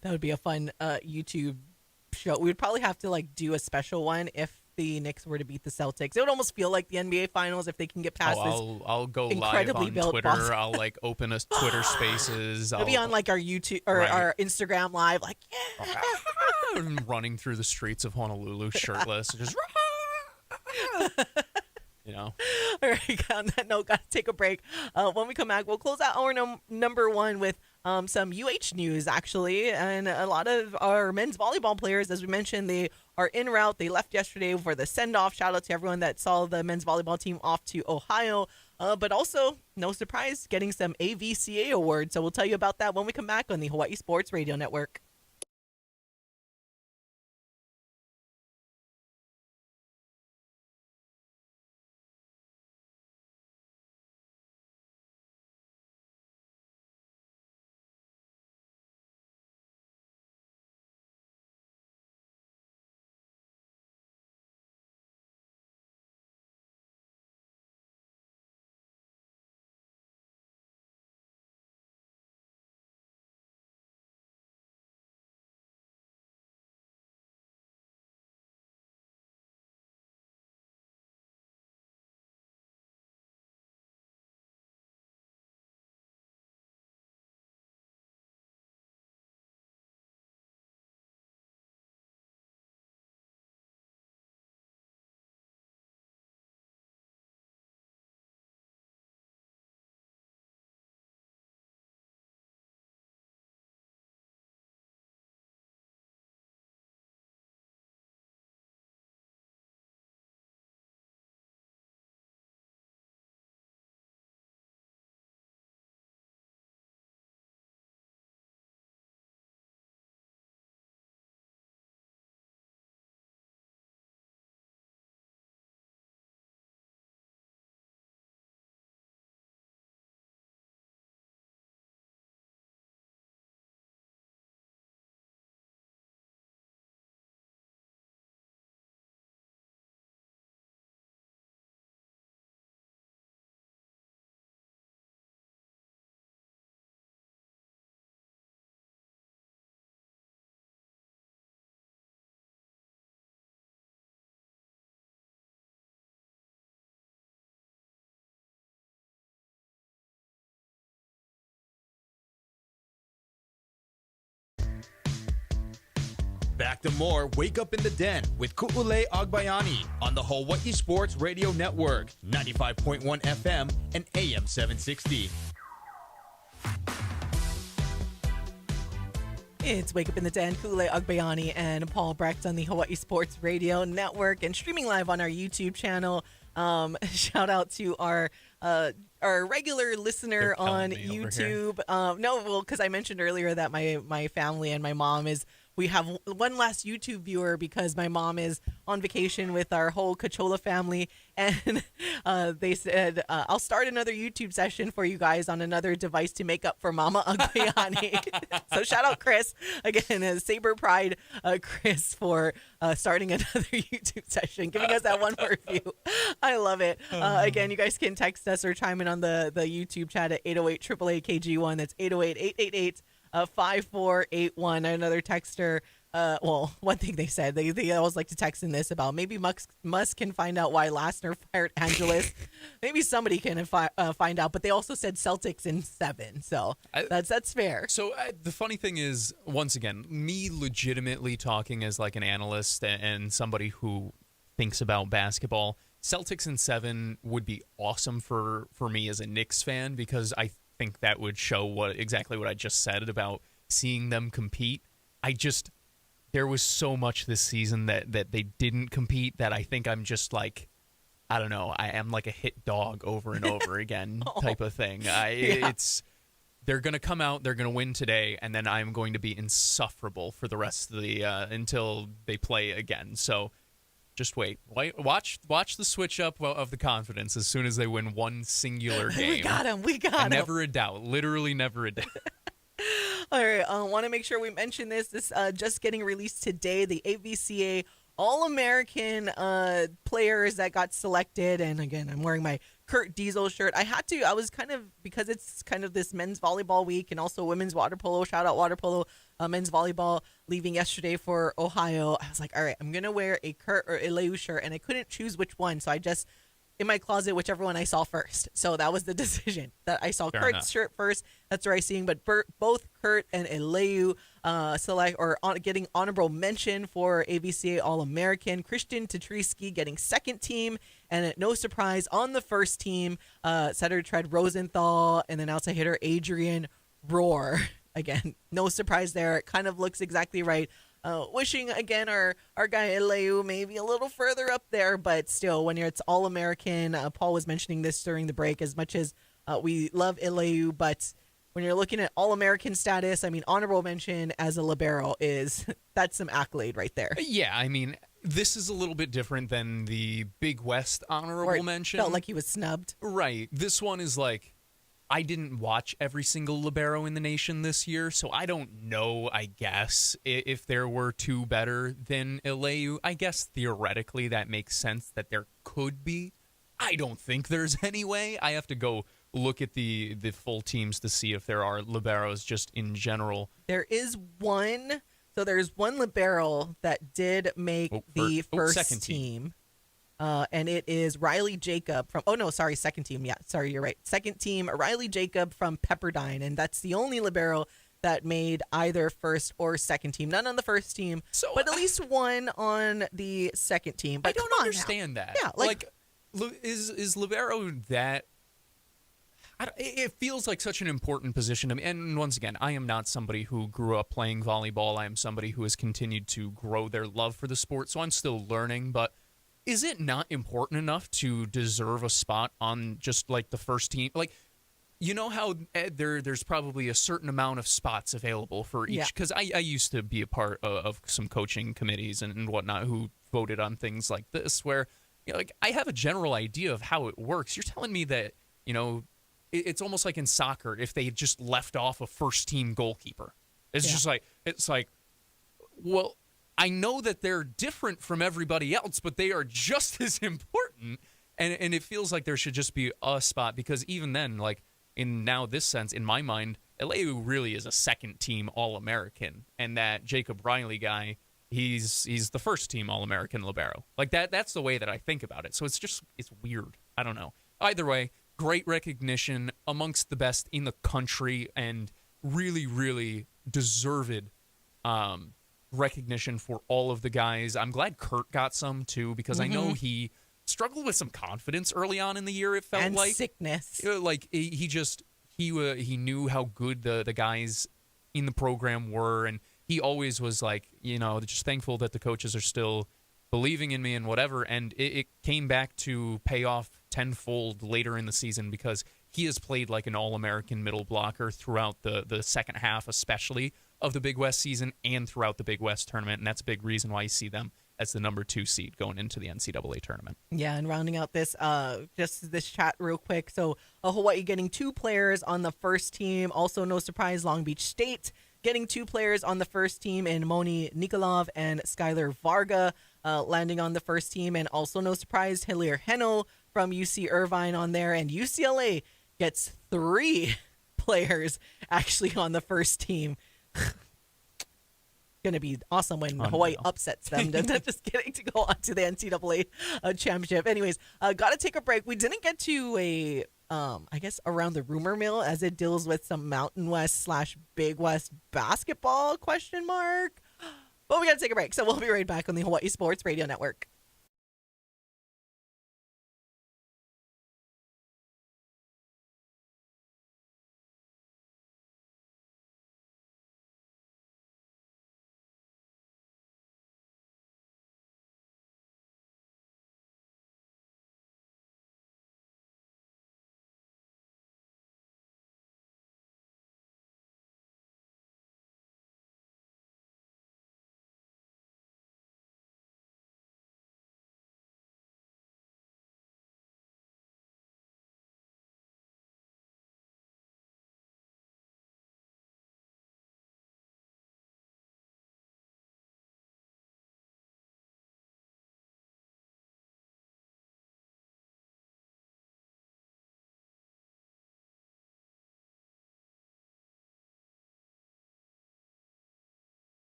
That would be a fun YouTube show. We would probably have to do a special one if the Knicks were to beat the Celtics. It would almost feel like the NBA Finals if they can get past this. I'll go live incredibly on built Twitter. Boston. I'll like open a Twitter Spaces. Maybe on like our YouTube or Right. our Instagram Live, like I'm running through the streets of Honolulu shirtless, just you know. All right, on that note, got to take a break. When we come back, we'll close out our number one with some UH news, actually. And a lot of our men's volleyball players, as we mentioned, they are en route. They left yesterday for the send-off. Shout out to everyone that saw the men's volleyball team off to Ohio. But also, no surprise, getting some AVCA awards. So we'll tell you about that when we come back on the Hawaii Sports Radio Network. Back to more Wake Up in the Den with Ku'ule Agbayani on the Hawaii Sports Radio Network, 95.1 FM and AM 760. It's Wake Up in the Den, Ku'ule Agbayani and Paul Brecht on the Hawaii Sports Radio Network and streaming live on our YouTube channel. Shout out to our regular listener on YouTube. Because I mentioned earlier that my family and my mom we have one last YouTube viewer because my mom is on vacation with our whole Cachola family. And they said, I'll start another YouTube session for you guys on another device to make up for Mama Agbayani. So shout out Chris. Again, Saber Pride Chris for starting another YouTube session, giving us that one more view. I love it. Again, you guys can text us or chime in on the YouTube chat at 808-888-KG1. That's 808-888 5481. Another texter. One thing they said, they always like to text in this about maybe Musk can find out why Lassner fired Angeles. Maybe somebody can find out, but they also said Celtics in 7. So that's fair. So the funny thing is, once again, me legitimately talking as like an analyst and somebody who thinks about basketball, Celtics in 7 would be awesome for me as a Knicks fan, because I think that would show exactly what I just said about seeing them compete. There was so much this season that they didn't compete that I think I'm just like, I don't know, I am like a hit dog over and over again type of thing. They're going to come out, they're going to win today, and then I'm going to be insufferable for the rest of the until they play again. So just wait. Watch the switch up of the confidence as soon as they win one singular game. We got him. Never a doubt. Literally never a doubt. All right. I want to make sure we mention this. This just getting released today. The AVCA All-American players that got selected. And again, I'm wearing my Kurt Diesel shirt. I was kind of, because it's kind of this men's volleyball week and also women's water polo, shout out water polo, men's volleyball leaving yesterday for Ohio. I was like, all right, I'm going to wear a Kurt or Eleu shirt, and I couldn't choose which one. So I just, in my closet, whichever one I saw first. So that was the decision, that I saw Fair Kurt's enough. shirt first. That's where I seen. But both Kurt and Eleu getting honorable mention for ABCA All-American. Christian Tatrisky getting second team. And no surprise, on the first team, setter Tread Rosenthal and then outside hitter Adrian Rohr. Again, no surprise there. It kind of looks exactly right. Wishing, again, our guy Eleu maybe a little further up there, but still, when it's All-American, Paul was mentioning this during the break, as much as we love Eleu, but when you're looking at All-American status, I mean, honorable mention as a libero that's some accolade right there. Yeah, I mean, this is a little bit different than the Big West honorable Or it mention. felt like he was snubbed. Right. This one is like, I didn't watch every single libero in the nation this year, so I don't know, I guess, if there were two better than Eleu. I guess theoretically that makes sense that there could be. I don't think there's any way. I have to go look at the full teams to see if there are liberos just in general. There is one. So there's one libero that did make the first second team. And it is Riley Jacob from, second team. Yeah, sorry, you're right. Second team, Riley Jacob from Pepperdine. And that's the only libero that made either first or second team. None on the first team, but at least one on the second team. But I don't understand that. Yeah, is libero that... it feels like such an important position to me. And once again, I am not somebody who grew up playing volleyball. I am somebody who has continued to grow their love for the sport. So I'm still learning, but is it not important enough to deserve a spot on just like the first team? Like, you know how there's probably a certain amount of spots available for each? Because I used to be a part of some coaching committees and whatnot who voted on things like this, where, you know, like, I have a general idea of how it works. You're telling me that, you know, it's almost like in soccer if they just left off a first team goalkeeper. It's like, well, I know that they're different from everybody else, but they are just as important. And it feels like there should just be a spot, because even then, like, in now this sense, in my mind, Eleu really is a second team All-American. And that Jacob Riley guy, he's the first team All-American libero. Like, that's the way that I think about it. So it's weird. I don't know. Either way, great recognition, amongst the best in the country, and really, really deserved recognition for all of the guys. I'm glad Kurt got some too, because I know he struggled with some confidence early on in the year. It felt and like sickness. Like he knew how good the guys in the program were, and he always was like, you know, just thankful that the coaches are still believing in me and whatever. And it came back to pay off tenfold later in the season, because he has played like an All-American middle blocker throughout the second half, especially of the Big West season, and throughout the Big West tournament. And that's a big reason why you see them as the number 2 seed going into the NCAA tournament. Yeah, and rounding out this chat real quick. So Hawaii getting 2 players on the first team. Also, no surprise, Long Beach State getting 2 players on the first team in Moni Nikolov and Skylar Varga landing on the first team. And also, no surprise, Hilaire Heno from UC Irvine on there. And UCLA gets 3 players actually on the first team. Going to be awesome when Hawaii upsets them. Just kidding, to go on to the NCAA championship. Anyways, got to take a break. We didn't get to a, I guess, around the rumor mill, as it deals with some Mountain West / Big West basketball question mark. But we got to take a break. So we'll be right back on the Hawaii Sports Radio Network.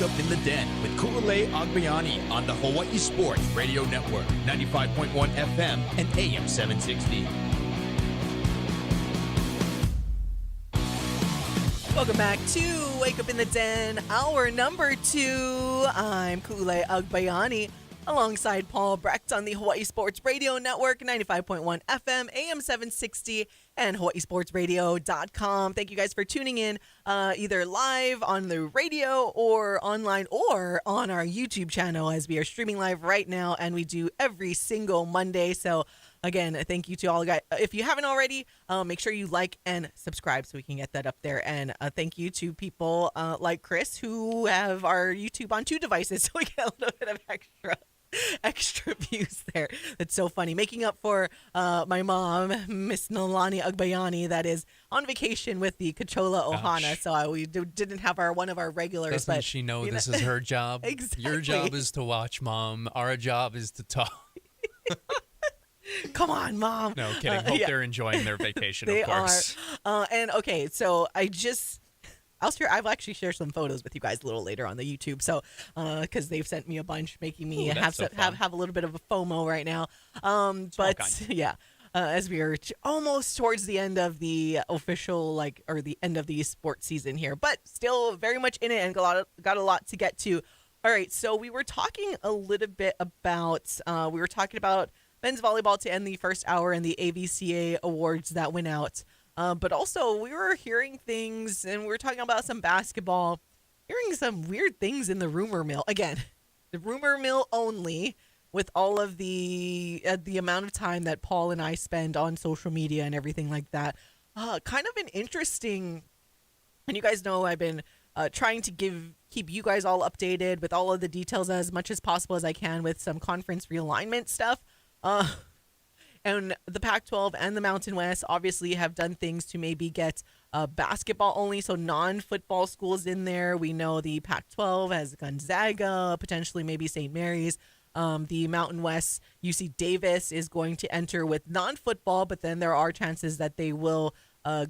Up in the Den with Ku'ulei Agbayani on the Hawaii Sports Radio Network, 95.1 FM and AM 760. Welcome back to Wake Up in the Den, hour number 2. I'm Ku'ulei Agbayani alongside Paul Brecht on the Hawaii Sports Radio Network, 95.1 FM, AM 760, and hawaiisportsradio.com. Thank you guys for tuning in either live on the radio or online or on our YouTube channel, as we are streaming live right now, and we do every single Monday. So again, thank you to all guys. If you haven't already, make sure you like and subscribe so we can get that up there. And thank you to people like Chris who have our YouTube on 2 devices, so we get a little bit of extra views there. That's so funny. Making up for my mom, Miss Nolani Agbayani, that is on vacation with the Kachola Ohana. So we didn't have one of our regulars. Doesn't she know this is her job? Exactly. Your job is to watch Mom. Our job is to talk. Come on, Mom. No kidding. Hope they're enjoying their vacation, They of course. are. And okay, so I'll actually share some photos with you guys a little later on the YouTube. So, because they've sent me a bunch, making me have a little bit of a FOMO right now. As we are almost towards the end of the official, or the end of the sports season here, but still very much in it and got a lot to get to. All right, so we were talking a little bit about men's volleyball to end the first hour and the AVCA awards that went out. But also, we were hearing things, and we were talking about some basketball, hearing some weird things in the rumor mill. Again, the rumor mill only, with all of the amount of time that Paul and I spend on social media and everything like that. Kind of an interesting, and you guys know I've been trying to keep you guys all updated with all of the details as much as possible as I can with some conference realignment stuff. And the Pac-12 and the Mountain West obviously have done things to maybe get basketball only, so non-football schools in there. We know the Pac-12 has Gonzaga, potentially maybe St. Mary's. The Mountain West, UC Davis is going to enter with non-football, but then there are chances that they will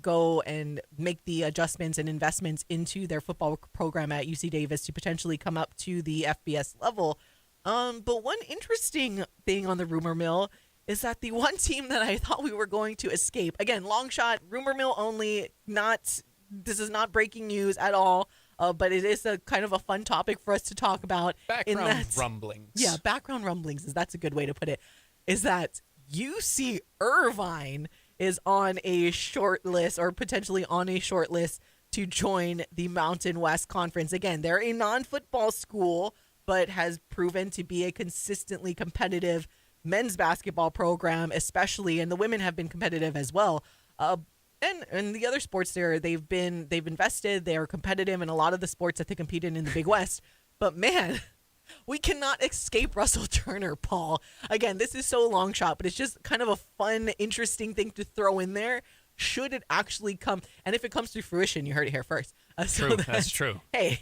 go and make the adjustments and investments into their football program at UC Davis to potentially come up to the FBS level. But one interesting thing on the rumor mill is that the one team that I thought we were going to escape, again, long shot, rumor mill only, this is not breaking news at all, but it is a kind of a fun topic for us to talk about. Background rumblings. Yeah, background rumblings, that's a good way to put it, is that UC Irvine is on a short list, or potentially on a short list, to join the Mountain West Conference. Again, they're a non-football school, but has proven to be a consistently competitive men's basketball program, especially, and the women have been competitive as well. And the other sports there, they've invested, they're competitive in a lot of the sports that they compete in the Big West. But man, we cannot escape Russell Turner, Paul. Again, this is so long shot, but it's just kind of a fun, interesting thing to throw in there. Should it actually come, and if it comes to fruition, you heard it here first. That's true. Hey,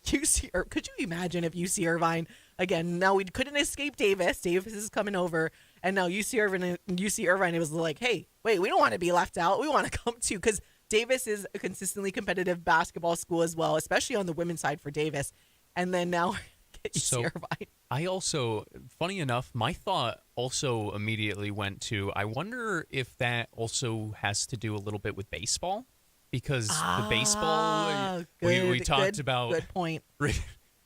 could you imagine if UC Irvine, again, now we couldn't escape Davis. Davis is coming over, and now UC Irvine, it was like, hey, wait, we don't want to be left out. We want to come too, because Davis is a consistently competitive basketball school as well, especially on the women's side for Davis. And then now get UC Irvine. I also, funny enough, my thought also immediately went to, I wonder if that also has to do a little bit with baseball. Because the baseball, we talked about. Good point.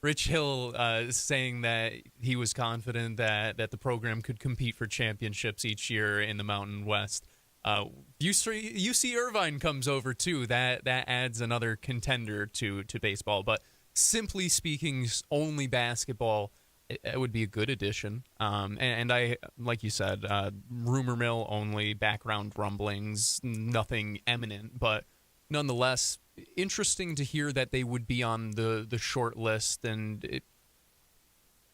Rich Hill saying that he was confident that the program could compete for championships each year in the Mountain West. UC Irvine comes over too. That adds another contender to baseball. But simply speaking, only basketball, it would be a good addition. And I, like you said, rumor mill only, background rumblings, nothing eminent, but nonetheless, interesting to hear that they would be on the short list, and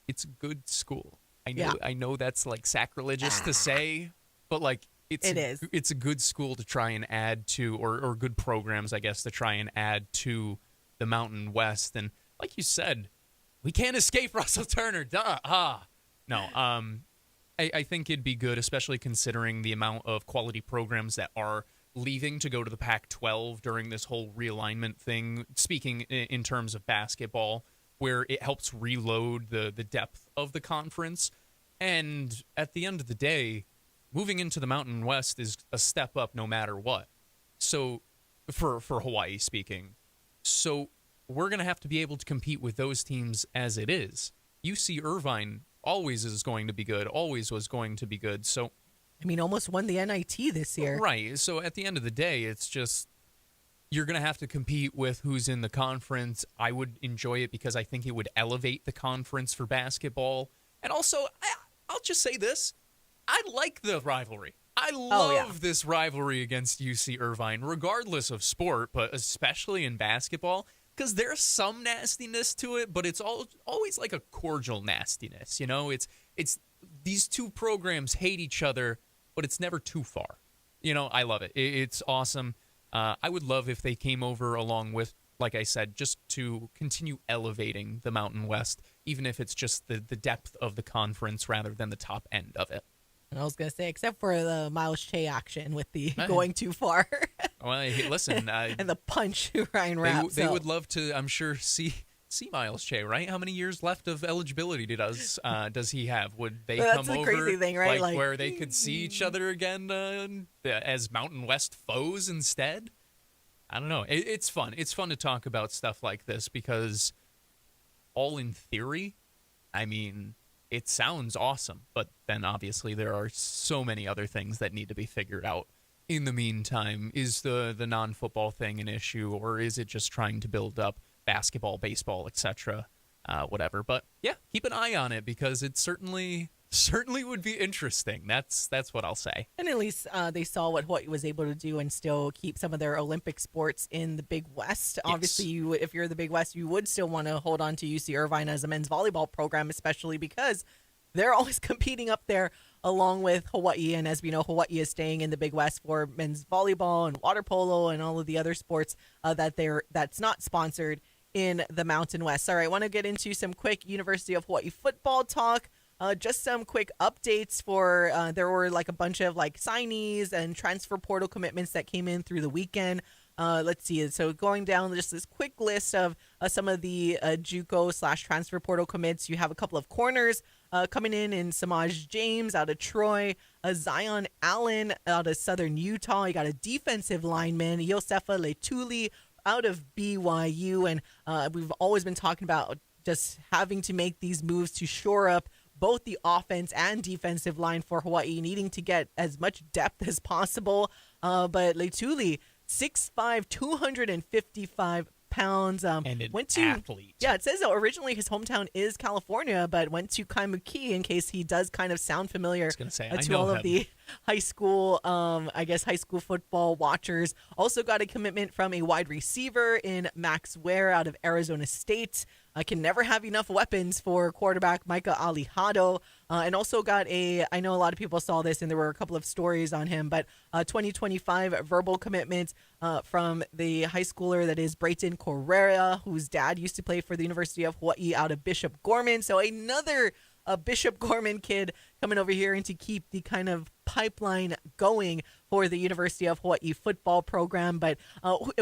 it's a good school. I know that's like sacrilegious to say, but like it's a good school to try and add to, or good programs, I guess, to try and add to the Mountain West. And like you said, we can't escape Russell Turner. I think it'd be good, especially considering the amount of quality programs that are leaving to go to the Pac-12 during this whole realignment thing, speaking in terms of basketball, where it helps reload the depth of the conference. And at the end of the day, moving into the Mountain West is a step up no matter what. So for Hawaii speaking. So we're going to have to be able to compete with those teams as it is. UC Irvine always is going to be good, always was going to be good. So, I mean, almost won the NIT this year. Right. So at the end of the day, it's just you're going to have to compete with who's in the conference. I would enjoy it because I think it would elevate the conference for basketball. And also, I'll just say this. I like the rivalry. I love this rivalry against UC Irvine, regardless of sport, but especially in basketball, because there's some nastiness to it, but it's always like a cordial nastiness. You know, it's these two programs hate each other, but it's never too far. You know, I love it. It's awesome. I would love if they came over along with, like I said, just to continue elevating the Mountain West, even if it's just the depth of the conference rather than the top end of it. And I was going to say, except for the Miles Che action with the going too far. Well, hey, listen. And the punch Ryan Rapp. They would love to, I'm sure, see Miles Che, right? How many years left of eligibility does he have? Would they come over? That's the crazy thing, right? Like where they could see each other again as Mountain West foes instead? I don't know. It's fun. It's fun to talk about stuff like this because all in theory, I mean, it sounds awesome, but then obviously there are so many other things that need to be figured out. In the meantime, is the non-football thing an issue, or is it just trying to build up basketball, baseball, etc., whatever? But yeah, keep an eye on it because it certainly would be interesting. That's what I'll say. And at least they saw what Hawaii was able to do and still keep some of their Olympic sports in the Big West. Yes. Obviously, if you're the Big West, you would still want to hold on to UC Irvine as a men's volleyball program, especially because they're always competing up there along with Hawaii. And as we know, Hawaii is staying in the Big West for men's volleyball and water polo and all of the other sports that's not sponsored in the Mountain West. All right, I want to get into some quick University of Hawaii football talk. Just some quick updates for there were like a bunch of like signees and transfer portal commitments that came in through the weekend. Let's see. So going down just this quick list of some of the JUCO/transfer portal commits. You have a couple of corners coming in Samaj James out of Troy, Zion Allen out of Southern Utah. You got a defensive lineman, Yosefa Letuli out of BYU. And we've always been talking about just having to make these moves to shore up both the offense and defensive line for Hawaii, needing to get as much depth as possible. But Letuli, 6'5", 255 pounds. And an went to, athlete. Yeah, it says that originally his hometown is California, but went to Kaimuki in case he does kind of sound familiar to all of the high school, high school football watchers. Also got a commitment from a wide receiver in Max Ware out of Arizona State. Can never have enough weapons for quarterback Micah Alihado. And also got I know a lot of people saw this and there were a couple of stories on him, but 2025 verbal commitment from the high schooler that is Brayton Correa, whose dad used to play for the University of Hawaii out of Bishop Gorman. So another Bishop Gorman kid coming over here and to keep the kind of pipeline going for the University of Hawaii football program. But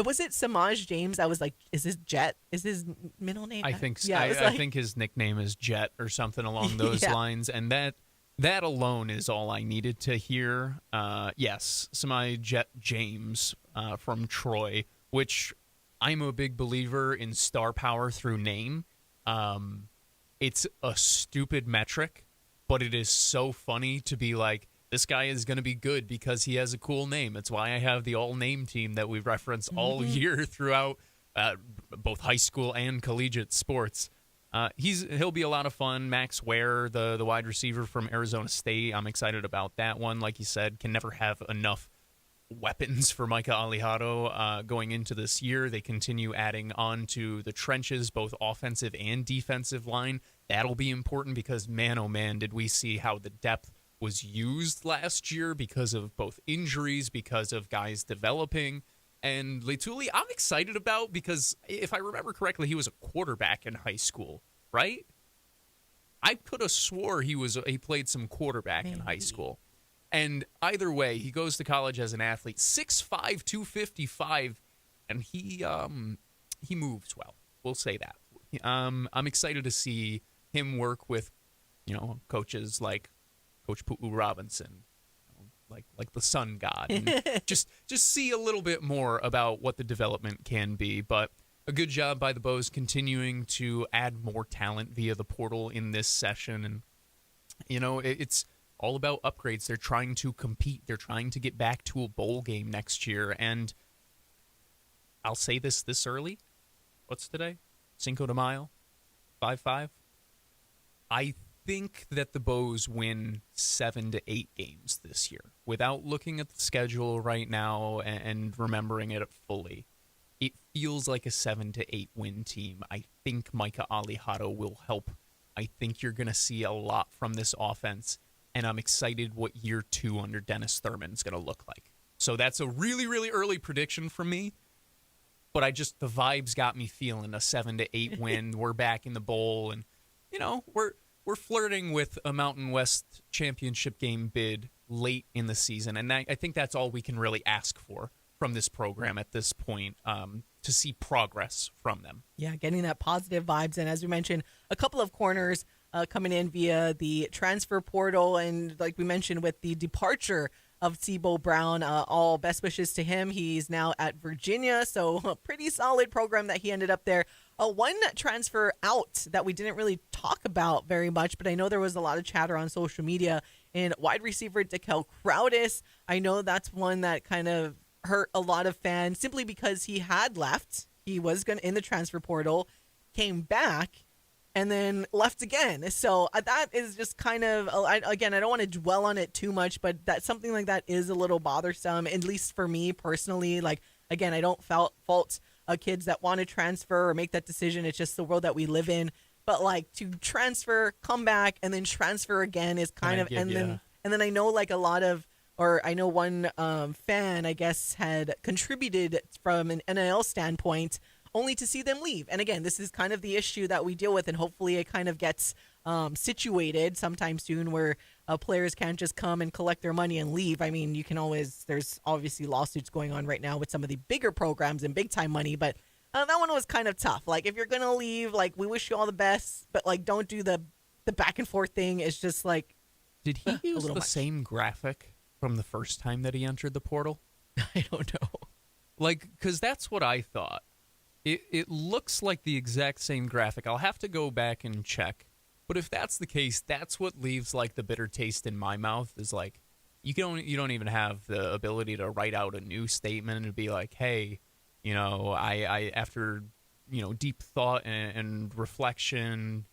was it Samaj James? I was like, is this Jet? Is his middle name? I think so. Yeah, I think his nickname is Jet or something along those lines. And that alone is all I needed to hear. Yes, Samaj Jet James from Troy, which I'm a big believer in star power through name. It's a stupid metric, but it is so funny to be like, this guy is going to be good because he has a cool name. It's why I have the all-name team that we reference all year throughout both high school and collegiate sports. He'll be a lot of fun. Max Ware, the wide receiver from Arizona State, I'm excited about that one. Like you said, can never have enough weapons for Micah Alihado going into this year. They continue adding on to the trenches, both offensive and defensive line. That'll be important because, man, oh man, did we see how the depth was used last year because of both injuries, because of guys developing. And Letuli, I'm excited about because if I remember correctly, he was a quarterback in high school, right? I could have swore he played some quarterback in high school. And either way, he goes to college as an athlete, 6'5", 255, and he moves well. We'll say that. I'm excited to see him work with, coaches like Coach Pu'u Robinson, like the sun god, and just see a little bit more about what the development can be. But a good job by the Bows continuing to add more talent via the portal in this session. And, it's all about upgrades. They're trying to compete. They're trying to get back to a bowl game next year. And I'll say this early. What's today? Cinco de Mayo? 5-5? I think that the Bows win 7 to 8 games this year. Without looking at the schedule right now and remembering it fully, it feels like a 7 to 8 win team. I think Micah Alihado will help. I think you're going to see a lot from this offense, and I'm excited what year 2 under Dennis Thurman is going to look like. So that's a really, really early prediction from me, but the vibes got me feeling a 7 to 8 win. We're back in the bowl, and, we're flirting with a Mountain West championship game bid late in the season, and I think that's all we can really ask for from this program at this point, to see progress from them. Yeah, getting that positive vibes. And as we mentioned, a couple of corners coming in via the transfer portal. And like we mentioned, with the departure of Sibo Brown, all best wishes to him. He's now at Virginia, so a pretty solid program that he ended up there. One transfer out that we didn't really talk about very much, but I know there was a lot of chatter on social media, and wide receiver Dekel Crowdis. I know that's one that kind of hurt a lot of fans simply because he had left. He was in the transfer portal, came back, and then left again. So that is just kind of, again, I don't want to dwell on it too much, but that something like that is a little bothersome, at least for me personally. Like, again, I don't fault kids that want to transfer or make that decision. It's just the world that we live in. But like, to transfer, come back, and then transfer again is kind of, and then I know like a lot of, or I know one fan, I guess, had contributed from an NIL standpoint only to see them leave. And again, this is kind of the issue that we deal with, and hopefully it kind of gets situated sometime soon where players can't just come and collect their money and leave. I mean, there's obviously lawsuits going on right now with some of the bigger programs and big time money, but that one was kind of tough. Like, if you're going to leave, like, we wish you all the best, but like, don't do the back and forth thing. It's just like, did he use the same graphic from the first time that he entered the portal? I don't know. Like, because that's what I thought. It looks like the exact same graphic. I'll have to go back and check. But if that's the case, that's what leaves like the bitter taste in my mouth, is like, you don't even have the ability to write out a new statement and be like, hey, I after deep thought and reflection,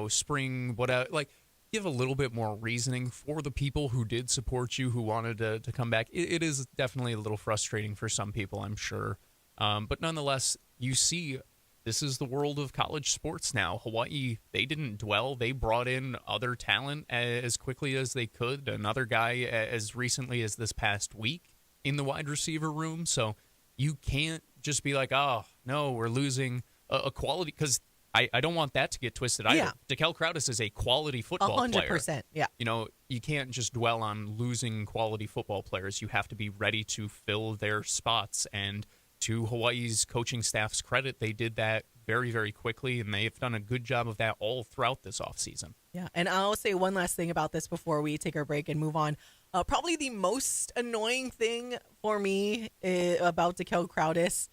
spring, whatever, like, give a little bit more reasoning for the people who did support you, who wanted to come back. It is definitely a little frustrating for some people, I'm sure. But nonetheless, you see, this is the world of college sports now. Hawaii, they didn't dwell. They brought in other talent as quickly as they could. Another guy as recently as this past week in the wide receiver room. So you can't just be like, oh, no, we're losing a quality, because I don't want that to get twisted either. Yeah. Dekel Crowdis is a quality football 100%, player. 100%, yeah. You can't just dwell on losing quality football players. You have to be ready to fill their spots. And to Hawaii's coaching staff's credit, they did that very, very quickly, and they've done a good job of that all throughout this offseason. Yeah, and I'll say one last thing about this before we take our break and move on. Probably the most annoying thing for me about Dekel Crowdis,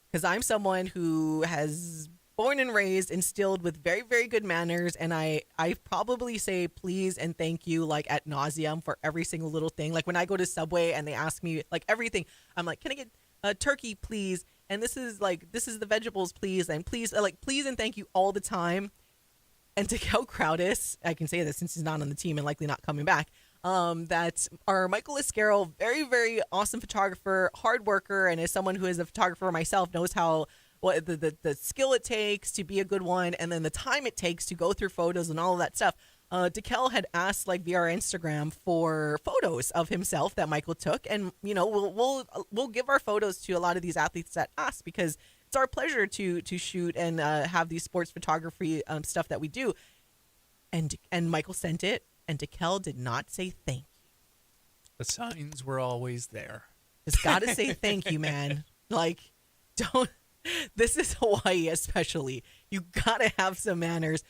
because I'm someone who has born and raised, instilled with very, very good manners, and I probably say please and thank you like ad nauseum for every single little thing. Like, when I go to Subway and they ask me like everything, I'm like, can I get a turkey, please? And this is the vegetables, please, and please and thank you all the time. And Dekel Crowdis, I can say this since he's not on the team and likely not coming back, that our Michael Iscaro, very, very awesome photographer, hard worker, and as someone who is a photographer myself, knows how what the skill it takes to be a good one, and then the time it takes to go through photos and all of that stuff. Dekel had asked via our Instagram for photos of himself that Michael took, and we'll give our photos to a lot of these athletes that ask, because it's our pleasure to shoot and have these sports photography stuff that we do. And Michael sent it, and Dekel did not say thank you. The signs were always there. Just got to say thank you, man. Like, don't. This is Hawaii, especially. You got to have some manners.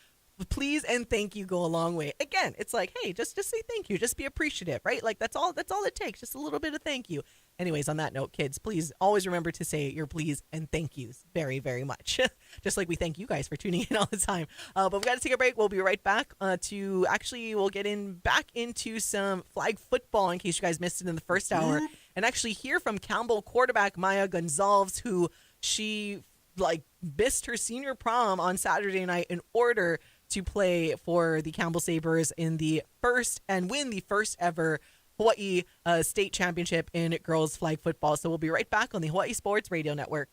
Please and thank you go a long way. Again, it's like, hey, just say thank you. Just be appreciative, right? Like, that's all it takes. Just a little bit of thank you. Anyways, on that note, kids, please always remember to say your please and thank yous very, very much. Just like we thank you guys for tuning in all the time. But we've got to take a break. We'll be right back we'll get back into some flag football in case you guys missed it in the first hour. And actually hear from Campbell quarterback Maya Gonzalez, who she missed her senior prom on Saturday night in order to play for the Campbell Sabers in win the first ever Hawaii state championship in girls flag football. So we'll be right back on the Hawaii Sports Radio Network.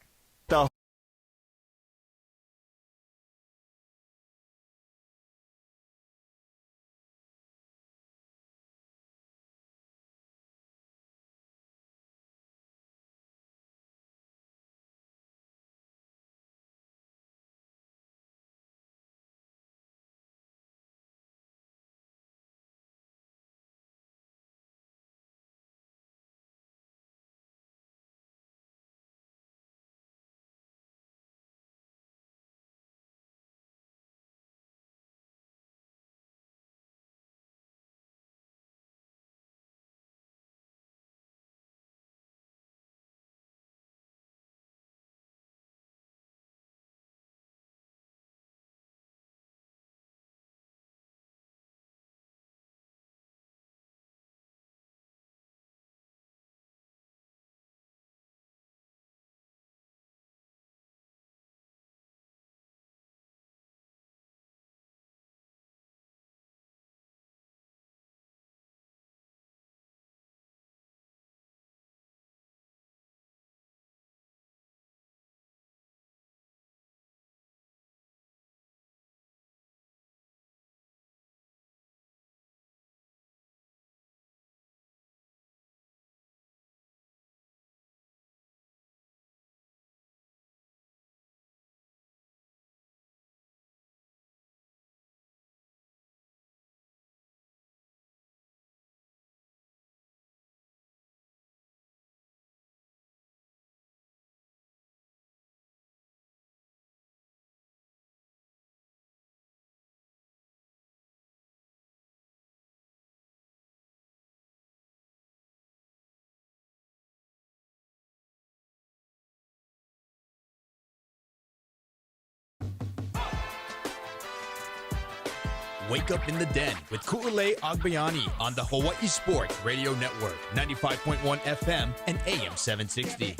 Wake Up in the Den with Ku'ulei Agbayani on the Hawaii Sports Radio Network, 95.1 FM and AM 760.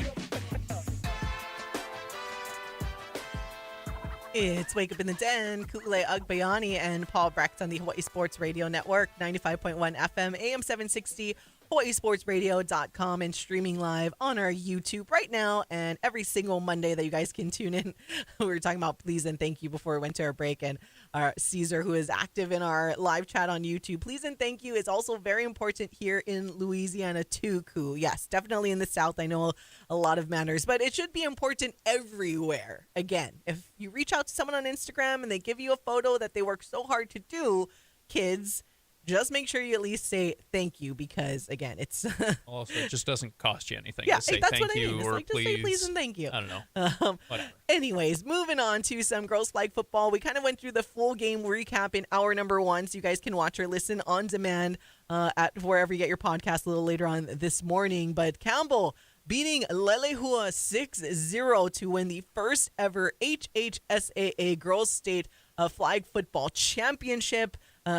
It's Wake Up in the Den, Ku'ulei Agbayani and Paul Brecht on the Hawaii Sports Radio Network, 95.1 FM, AM 760, HawaiiSportsRadio.com, and streaming live on our YouTube right now and every single Monday that you guys can tune in. We were talking about please and thank you before we went to our break, and our Caesar, who is active in our live chat on YouTube. Please and thank you is also very important here in Louisiana too, Ku. Yes, definitely in the South. I know a lot of manners, but it should be important everywhere. Again, if you reach out to someone on Instagram and they give you a photo that they work so hard to do, kids, just make sure you at least say thank you, because again, it's also it just doesn't cost you anything yeah, to say that's thank what I mean. you It's or like, please. just say please and thank you. I don't know. Whatever. Anyways, moving on to some girls flag football. We kind of went through the full game recap in hour number 1, so you guys can watch or listen on demand at wherever you get your podcast a little later on this morning. But Campbell beating Lelehua 6-0 to win the first ever HHSAA Girls State Flag Football Championship.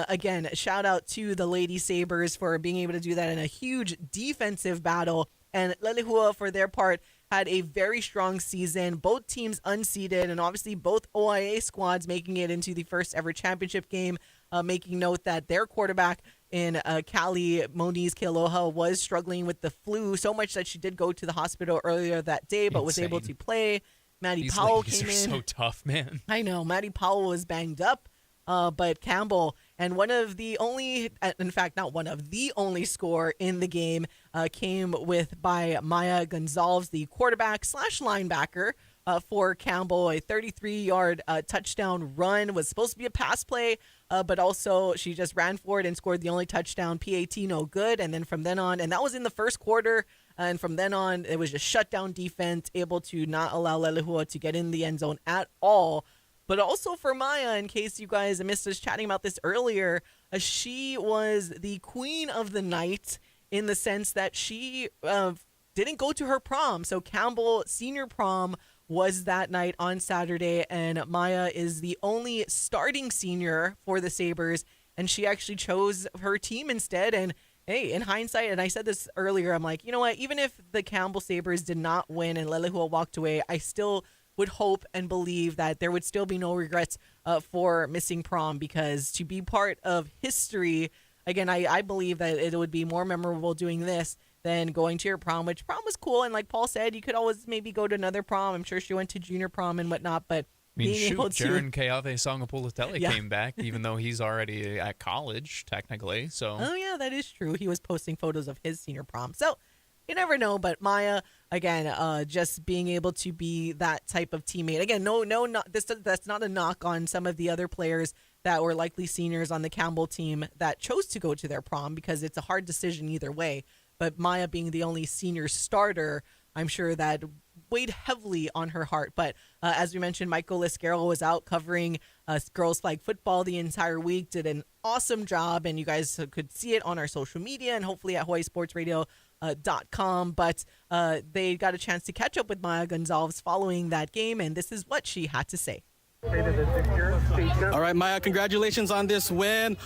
Again, shout out to the Lady Sabers for being able to do that in a huge defensive battle. And Lelehua, for their part, had a very strong season. Both teams unseeded, and obviously both OIA squads making it into the first ever championship game. Making note that their quarterback in Cali, Moniz Kealoha, was struggling with the flu so much that she did go to the hospital earlier that day, but was able to play. Maddie These Powell ladies came are in. so tough, man. I know. Maddie Powell was banged up. But Campbell, and one of the only, in fact, not one of the only score in the game came by Maya Gonzalez, the quarterback / linebacker for Campbell. A 33-yard touchdown run was supposed to be a pass play, but also she just ran forward and scored the only touchdown. PAT, no good. And then from then on, and that was in the first quarter, and from then on, it was just shutdown defense, able to not allow Lelehua to get in the end zone at all. But also for Maya, in case you guys missed us chatting about this earlier, she was the queen of the night in the sense that she didn't go to her prom. So Campbell Senior Prom was that night on Saturday, and Maya is the only starting senior for the Sabres, and she actually chose her team instead. And hey, in hindsight, and I said this earlier, I'm like, you know what, even if the Campbell Sabres did not win and Lelehua walked away, I still would hope and believe that there would still be no regrets for missing prom, because to be part of history, again, I believe that it would be more memorable doing this than going to your prom, which prom was cool. And like Paul said, you could always maybe go to another prom. I'm sure she went to junior prom and whatnot, but Jaron Keave Songapulotele came back, even though he's already at college, technically. So. Oh, yeah, that is true. He was posting photos of his senior prom. So you never know. But Maya, again, just being able to be that type of teammate. Again, that's not a knock on some of the other players that were likely seniors on the Campbell team that chose to go to their prom, because it's a hard decision either way. But Maya being the only senior starter, I'm sure that weighed heavily on her heart. But as we mentioned, Michael Liscaro was out covering girls flag football the entire week, did an awesome job, and you guys could see it on our social media and hopefully at HawaiiSportsRadio.com. But they got a chance to catch up with Maya Gonzalez following that game, and this is what she had to say. All right, Maya, congratulations on this win.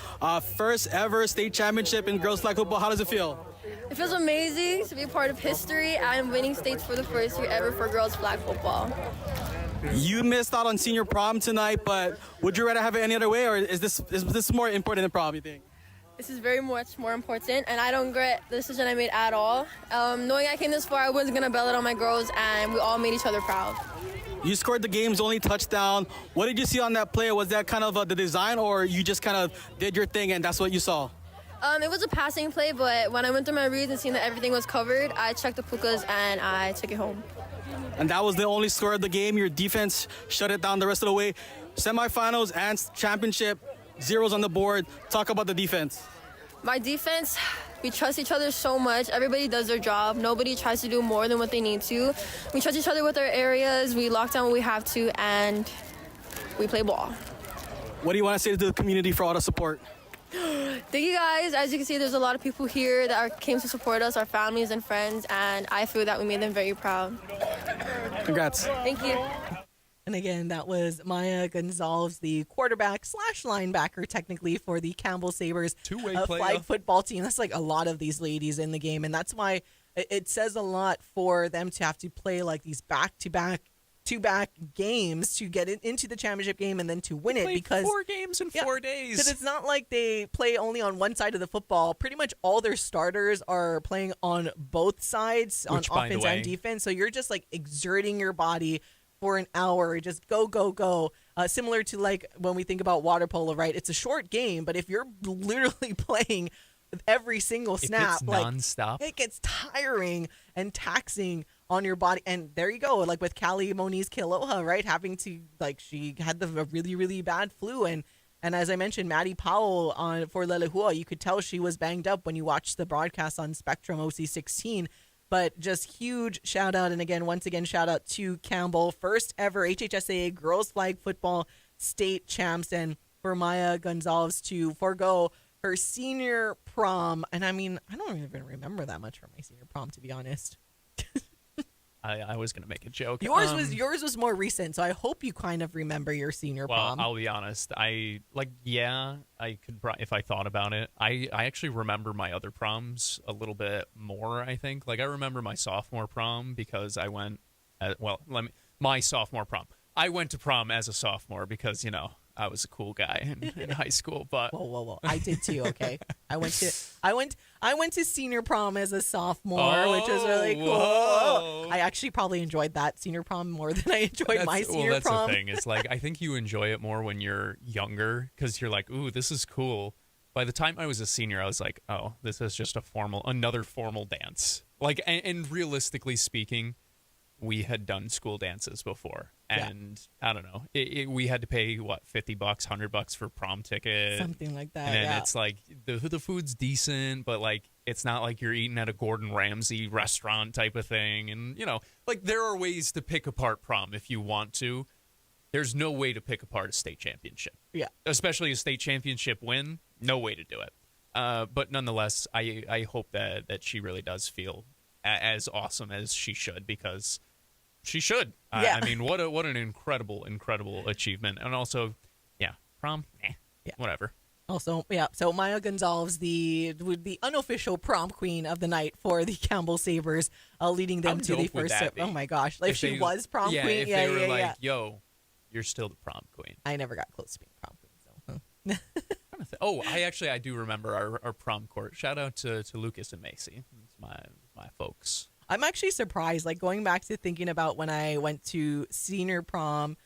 First ever state championship in girls flag football. How does it feel? It feels amazing to be a part of history and winning states for the first year ever for girls flag football. You missed out on senior prom tonight, but would you rather have it any other way, or is this more important than prom, you think? This is very much more important, and I don't regret the decision I made at all. Knowing I came this far, I wasn't going to bail it on my girls, and we all made each other proud. You scored the game's only touchdown. What did you see on that play? Was that kind of the design, or you just kind of did your thing and that's what you saw? It was a passing play, but when I went through my reads and seen that everything was covered, I checked the pukas and I took it home. And that was the only score of the game. Your defense shut it down the rest of the way. Semifinals and championship, zeros on the board. Talk about the defense. My defense, we trust each other so much. Everybody does their job. Nobody tries to do more than what they need to. We trust each other with our areas. We lock down when we have to, and we play ball. What do you want to say to the community for all the support? Thank you guys. As you can see, there's a lot of people here that came to support us, our families and friends, and I feel that we made them very proud. Congrats. Thank you. And again, that was Maya Gonzalez, the quarterback / linebacker, technically, for the Campbell Sabers flag football team. That's like a lot of these ladies in the game, and that's why it says a lot for them to have to play like these back-to-back games to get into the championship game and then to win it, because 4 games in 4 days. Because it's not like they play only on one side of the football. Pretty much all their starters are playing on both sides, on offense and defense. So you're just like exerting your body for an hour, just go. Similar to like when we think about water polo, right? It's a short game, but if you're literally playing every single snap, like nonstop, it gets tiring and taxing on your body. And there you go, like with Callie Moniz Kealoha, right? Having to, like, she had a really, really bad flu. And as I mentioned, Maddie Powell for Lelehua, you could tell she was banged up when you watched the broadcast on Spectrum OC16. But just huge shout out. And again, once again, shout out to Campbell, first ever HHSAA girls flag football state champs. And for Maya Gonzalez to forego her senior prom. And I mean, I don't even remember that much from my senior prom, to be honest. I was going to make a joke. Yours was more recent, so I hope you kind of remember your senior prom. Well, I'll be honest. I could, if I thought about it. I actually remember my other proms a little bit more, I think. Like, I remember my sophomore prom because I went, my sophomore prom. I went to prom as a sophomore because, I was a cool guy in high school, but whoa! I did too. Okay, I went to senior prom as a sophomore, which was really cool. Whoa. I actually probably enjoyed that senior prom more than I enjoyed my senior prom. That's the thing. It's like I think you enjoy it more when you're younger because you're like, ooh, this is cool. By the time I was a senior, I was like, oh, this is just another formal dance. Like, and realistically speaking, we had done school dances before. And I don't know, we had to pay what, $50, $100 for prom ticket, something like that. and then yeah. it's like the food's decent, but like it's not like you're eating at a Gordon Ramsay restaurant type of thing. And like there are ways to pick apart prom if you want to. There's no way to pick apart a state championship. Yeah, especially a state championship win. No way to do it. But nonetheless, I hope that she really does feel as awesome as she should, because she should. Yeah. I mean, what an incredible achievement. And also, prom, whatever. Also, so Maya Gonzalez, the unofficial prom queen of the night for the Campbell Sabers, leading them to the first. Oh my gosh! Like, if she was prom queen, if they were like, "Yo, you're still the prom queen." I never got close to being prom queen, so. Oh, I do remember our prom court. Shout out to Lucas and Macy. It's my folks. I'm actually surprised, like going back to thinking about when I went to senior prom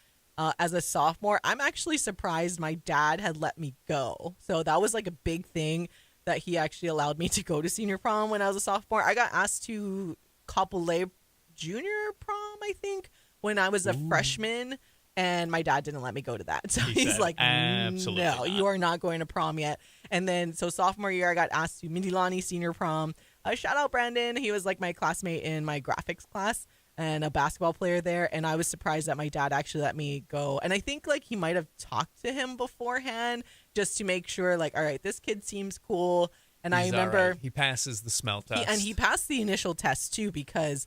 as a sophomore, I'm actually surprised my dad had let me go. So that was like a big thing, that he actually allowed me to go to senior prom when I was a sophomore. I got asked to Kapolei junior prom, I think, when I was a freshman, and my dad didn't let me go to that. So he's said, like, absolutely no, not. You are not going to prom yet. And then, so sophomore year, I got asked to Mindilani senior prom. Shout out Brandon. He was like my classmate in my graphics class and a basketball player there. And I was surprised that my dad actually let me go. And I think like he might have talked to him beforehand just to make sure, like, all right, this kid seems cool. And I remember he passes the smell test. and he passed the initial test too, because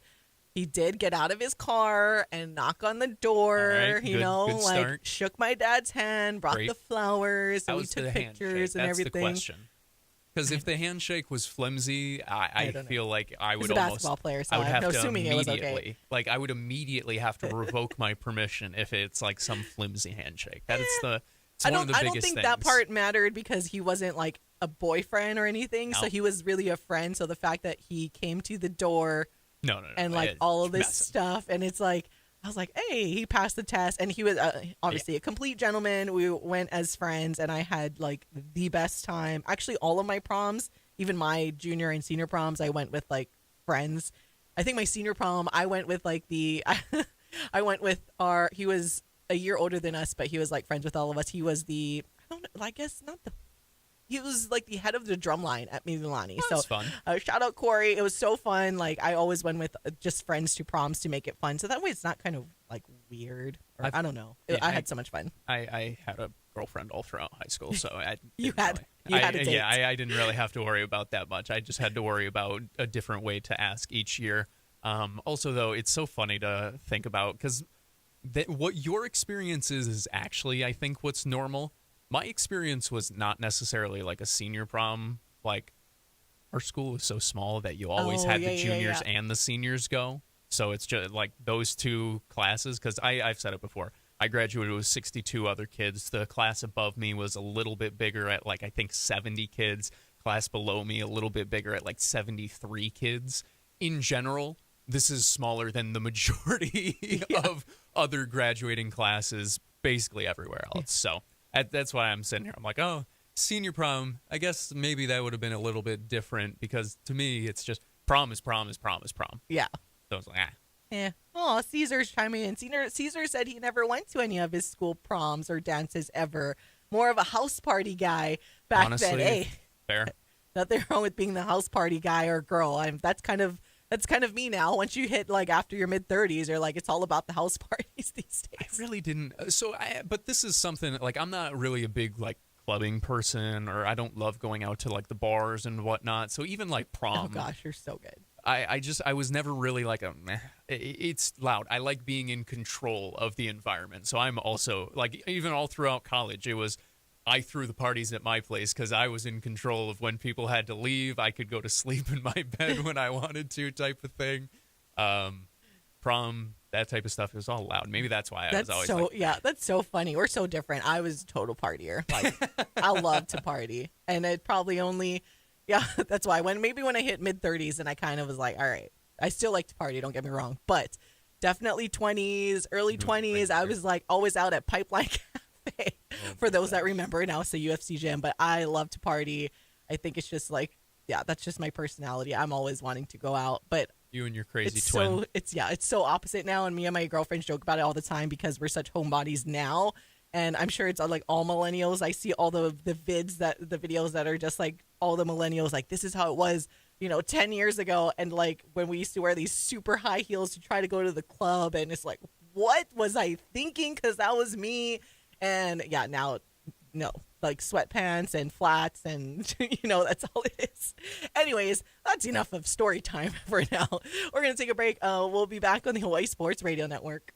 he did get out of his car and knock on the door, right, good like start. Shook my dad's hand, brought Great. the flowers, so How we was took the pictures handshake? and That's everything. the question. Because if the handshake was flimsy, I feel like I would He's a basketball player, so I would have I'm to assuming it was okay. immediately, like I would immediately have to revoke my permission if it's like some flimsy handshake. It's one of the I biggest don't think things. that part mattered, because he wasn't like a boyfriend or anything, so No. he was really a friend. So the fact that he came to the door No. and like all of this stuff, and it's like, I was like, hey, he passed the test, and he was obviously a complete gentleman. We went as friends, and I had like the best time. Actually, all of my proms, even my junior and senior proms, I went with like friends. I think my senior prom, I went with like I went with he was a year older than us, but he was like friends with all of us. He was he was like the head of the drum line at Mililani. Oh, that's fun. Shout out Corey. It was so fun. Like, I always went with just friends to proms to make it fun. So that way it's not kind of like weird. Or, I don't know. I had so much fun. I had a girlfriend all throughout high school, so I You didn't had really- a date. Yeah, I didn't really have to worry about that much. I just had to worry about a different way to ask each year. Also, though, it's so funny to think about, because what your experience is actually, I think, what's normal. My experience was not necessarily like a senior prom. Like, our school was so small that you always had the juniors and the seniors go. So it's just like those two classes, because I've said it before. I graduated with 62 other kids. The class above me was a little bit bigger at like, I think 70 kids. Class below me a little bit bigger at like 73 kids. In general, this is smaller than the majority of other graduating classes basically everywhere else. So that's why I'm sitting here. I'm like, oh, senior prom, I guess maybe that would have been a little bit different, because to me, it's just prom is prom is prom is prom. Yeah. So I was like, Yeah. Oh, Caesar's chiming in. Caesar said he never went to any of his school proms or dances ever. More of a house party guy back honestly, then. Hey, fair. nothing wrong with being the house party guy or girl. That's kind of me now. Once you hit like after your mid-30s, you're like, it's all about the house parties these days. I really didn't. But this is something, like, I'm not really a big like clubbing person, or I don't love going out to like the bars and whatnot. So even like prom. Oh gosh, you're so good. I was never really like it's loud. I like being in control of the environment. So I'm also like, even all throughout college, I threw the parties at my place because I was in control of when people had to leave. I could go to sleep in my bed when I wanted to, type of thing. Prom, that type of stuff, it was all loud. Maybe that's why I was always like, that's so funny. We're so different. I was a total partier. Like, I love to party. And it probably only, that's why when I hit mid-30s and I kind of was like, all right, I still like to party, don't get me wrong. But definitely 20s, early 20s, I was like always out at Pipeline Cafe. For those that remember, now it's a UFC gym. But I love to party. I think it's just like yeah, that's just my personality. I'm always wanting to go out, but You and your crazy it's twin. it's so opposite now, and me and my girlfriends joke about it all the time because we're such homebodies now, and I'm sure it's like all millennials. I see all the videos that are just like all the millennials like, this is how it was 10 years ago, and like when we used to wear these super high heels to try to go to the club, and it's like, what was I thinking? Because that was me. And yeah, now no, like sweatpants and flats, and that's all it is. Anyways, that's enough of story time for now. We're gonna take a break. We'll be back on the Hawaii Sports Radio Network.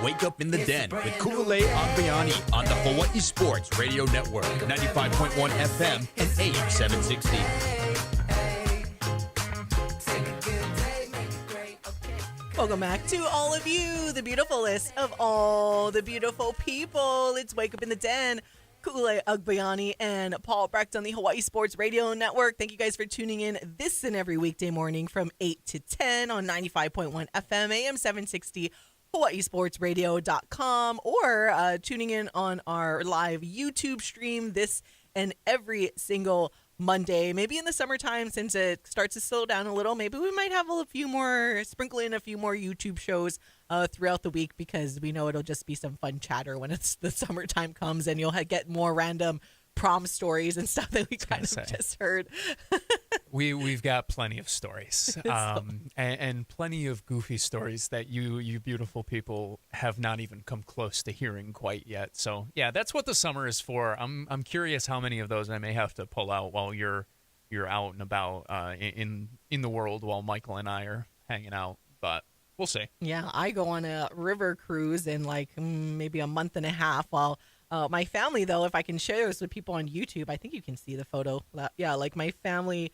Wake Up in the Den with Ku'ulei Agbayani on the Hawaii Sports Radio Network, 95.1 FM and AM 760. Welcome back to all of you, the beautifulest of all the beautiful people. It's Wake Up in the Den. Ku'ulei Agbayani and Paul Brecht on the Hawaii Sports Radio Network. Thank you guys for tuning in this and every weekday morning from 8 to 10 on 95.1 FM, AM 760, HawaiiSportsRadio.com, or tuning in on our live YouTube stream this and every single Monday. Maybe in the summertime, since it starts to slow down a little, maybe we might have sprinkle in a few more YouTube shows throughout the week, because we know it'll just be some fun chatter when it's the summertime comes, and you'll get more random prom stories and stuff that we kind of just heard. We've got plenty of stories, and plenty of goofy stories that you beautiful people have not even come close to hearing quite yet. So yeah, that's what the summer is for. I'm curious how many of those I may have to pull out while you're out and about in the world while Michael and I are hanging out, but we'll see. Yeah, I go on a river cruise in like maybe a month and a half, while my family, though, if I can share this with people on YouTube, I think you can see the photo. Yeah, like my family,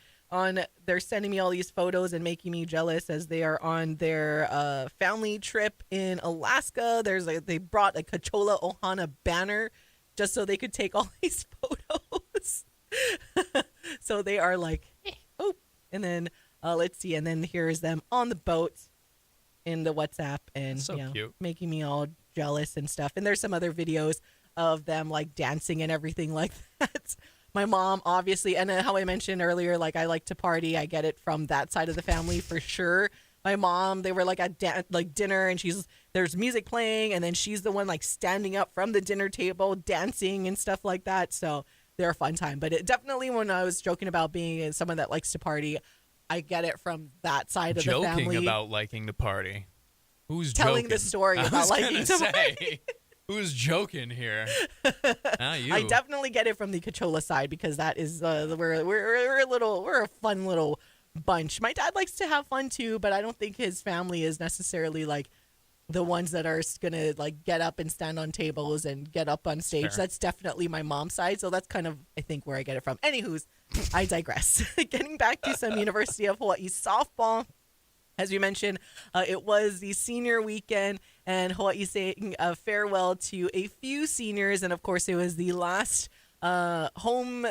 they're sending me all these photos and making me jealous as they are on their family trip in Alaska. They brought a Kachola Ohana banner just so they could take all these photos. So they are like, oh, and then let's see, and then here's them on the boat in the WhatsApp, and so cute, making me all jealous and stuff. And there's some other videos of them like dancing and everything like that. My mom, obviously, and how I mentioned earlier, like I like to party. I get it from that side of the family for sure. My mom, they were like at dinner, and there's music playing, and then she's the one like standing up from the dinner table dancing and stuff like that. So they're a fun time. But it definitely, when I was joking about being someone that likes to party, I get it from that side of the family. Joking about liking to party. Who's telling joking? the story about liking to party? Who's joking here? Not you. I definitely get it from the Cachola side because that is we're a fun little bunch. My dad likes to have fun too, but I don't think his family is necessarily like the ones that are gonna like get up and stand on tables and get up on stage. Fair. That's definitely my mom's side, so that's kind of I think where I get it from. Anywho's, I digress. Getting back to some University of Hawaii softball. As we mentioned, it was the senior weekend, and Hawaii saying farewell to a few seniors. And, of course, it was the last home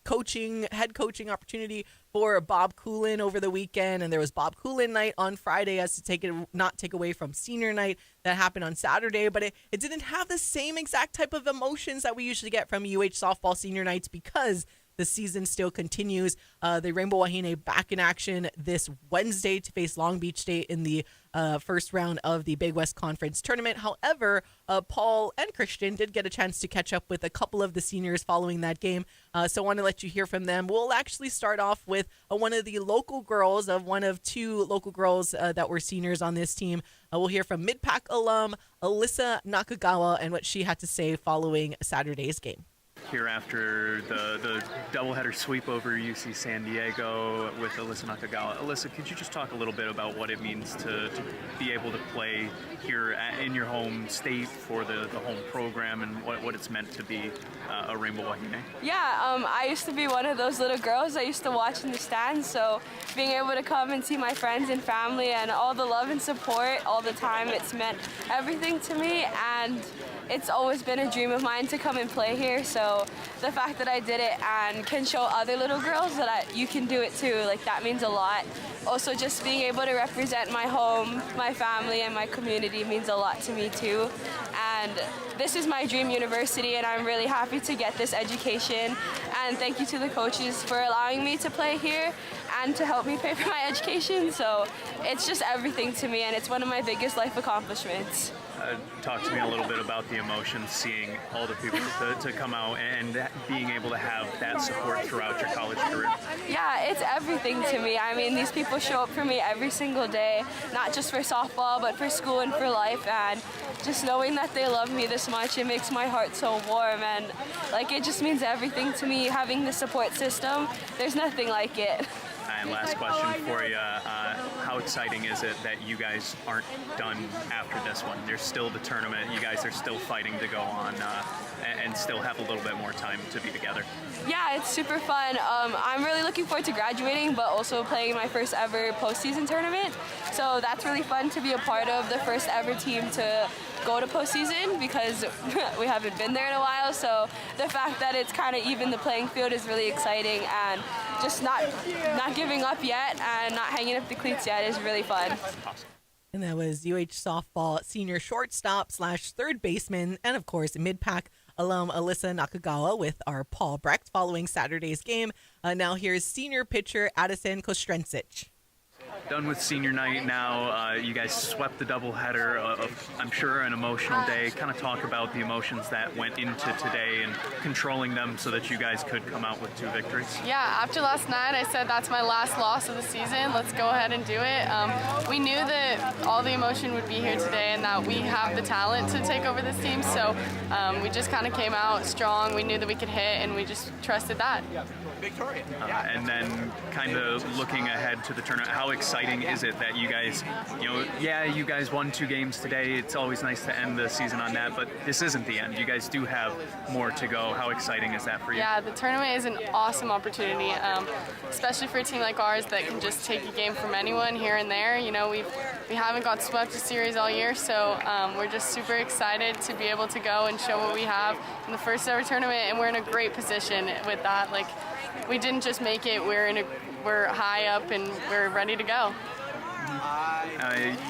head coaching opportunity for Bob Coolen over the weekend. And there was Bob Coolen night on Friday as to not take away from senior night that happened on Saturday. But it didn't have the same exact type of emotions that we usually get from UH softball senior nights because the season still continues. The Rainbow Wahine back in action this Wednesday to face Long Beach State in the first round of the Big West Conference tournament. However, Paul and Christian did get a chance to catch up with a couple of the seniors following that game. So I want to let you hear from them. We'll actually start off with one of the local girls, one of two local girls that were seniors on this team. We'll hear from Mid-Pac alum Alyssa Nakagawa and what she had to say following Saturday's game. Here after the doubleheader sweep over UC San Diego with Alyssa Nakagawa. Alyssa, could you just talk a little bit about what it means to be able to play here in your home state for the home program and what it's meant to be a Rainbow Wahine? Yeah, I used to be one of those little girls I used to watch in the stands, so being able to come and see my friends and family and all the love and support all the time, it's meant everything to me, and it's always been a dream of mine to come and play here, so the fact that I did it and can show other little girls that you can do it too, like that means a lot. Also just being able to represent my home, my family, and my community means a lot to me too. And this is my dream university, and I'm really happy to get this education. And thank you to the coaches for allowing me to play here and to help me pay for my education. So it's just everything to me, and it's one of my biggest life accomplishments. Talk to me a little bit about the emotions, seeing all the people to come out and being able to have that support throughout your college career. Yeah, it's everything to me. I mean, these people show up for me every single day, not just for softball, but for school and for life. And just knowing that they love me this much, it makes my heart so warm. And like, it just means everything to me, having the support system. There's nothing like it. And last question for you, how exciting is it that you guys aren't done after this one? There's still the tournament, you guys are still fighting to go on and still have a little bit more time to be together. Yeah, it's super fun. I'm really looking forward to graduating, but also playing my first ever postseason tournament. So that's really fun to be a part of the first ever team to go to postseason because we haven't been there in a while. So the fact that it's kind of even the playing field is really exciting, and just not giving up yet and not hanging up the cleats yet is really fun. Awesome. And that was UH softball senior shortstop / third baseman, and of course Mid-Pac alum Alyssa Nakagawa with our Paul Brecht following Saturday's game. Now here's senior pitcher Addison Kostrencic. Done with senior night now. You guys swept the doubleheader of, I'm sure, an emotional day. Kind of talk about the emotions that went into today and controlling them so that you guys could come out with 2 victories. Yeah, after last night, I said that's my last loss of the season. Let's go ahead and do it. We knew that all the emotion would be here today and that we have the talent to take over this team. So we just kind of came out strong. We knew that we could hit, and we just trusted that. And then kind of looking ahead to the tournament, how exciting is it that you guys, you guys won 2 games today. It's always nice to end the season on that, but this isn't the end. You guys do have more to go. How exciting is that for you? Yeah, the tournament is an awesome opportunity, especially for a team like ours that can just take a game from anyone here and there. You know, we haven't got swept a series all year, so we're just super excited to be able to go and show what we have in the first ever tournament, and we're in a great position with that. Like, we didn't just make it, we're high up and we're ready to go.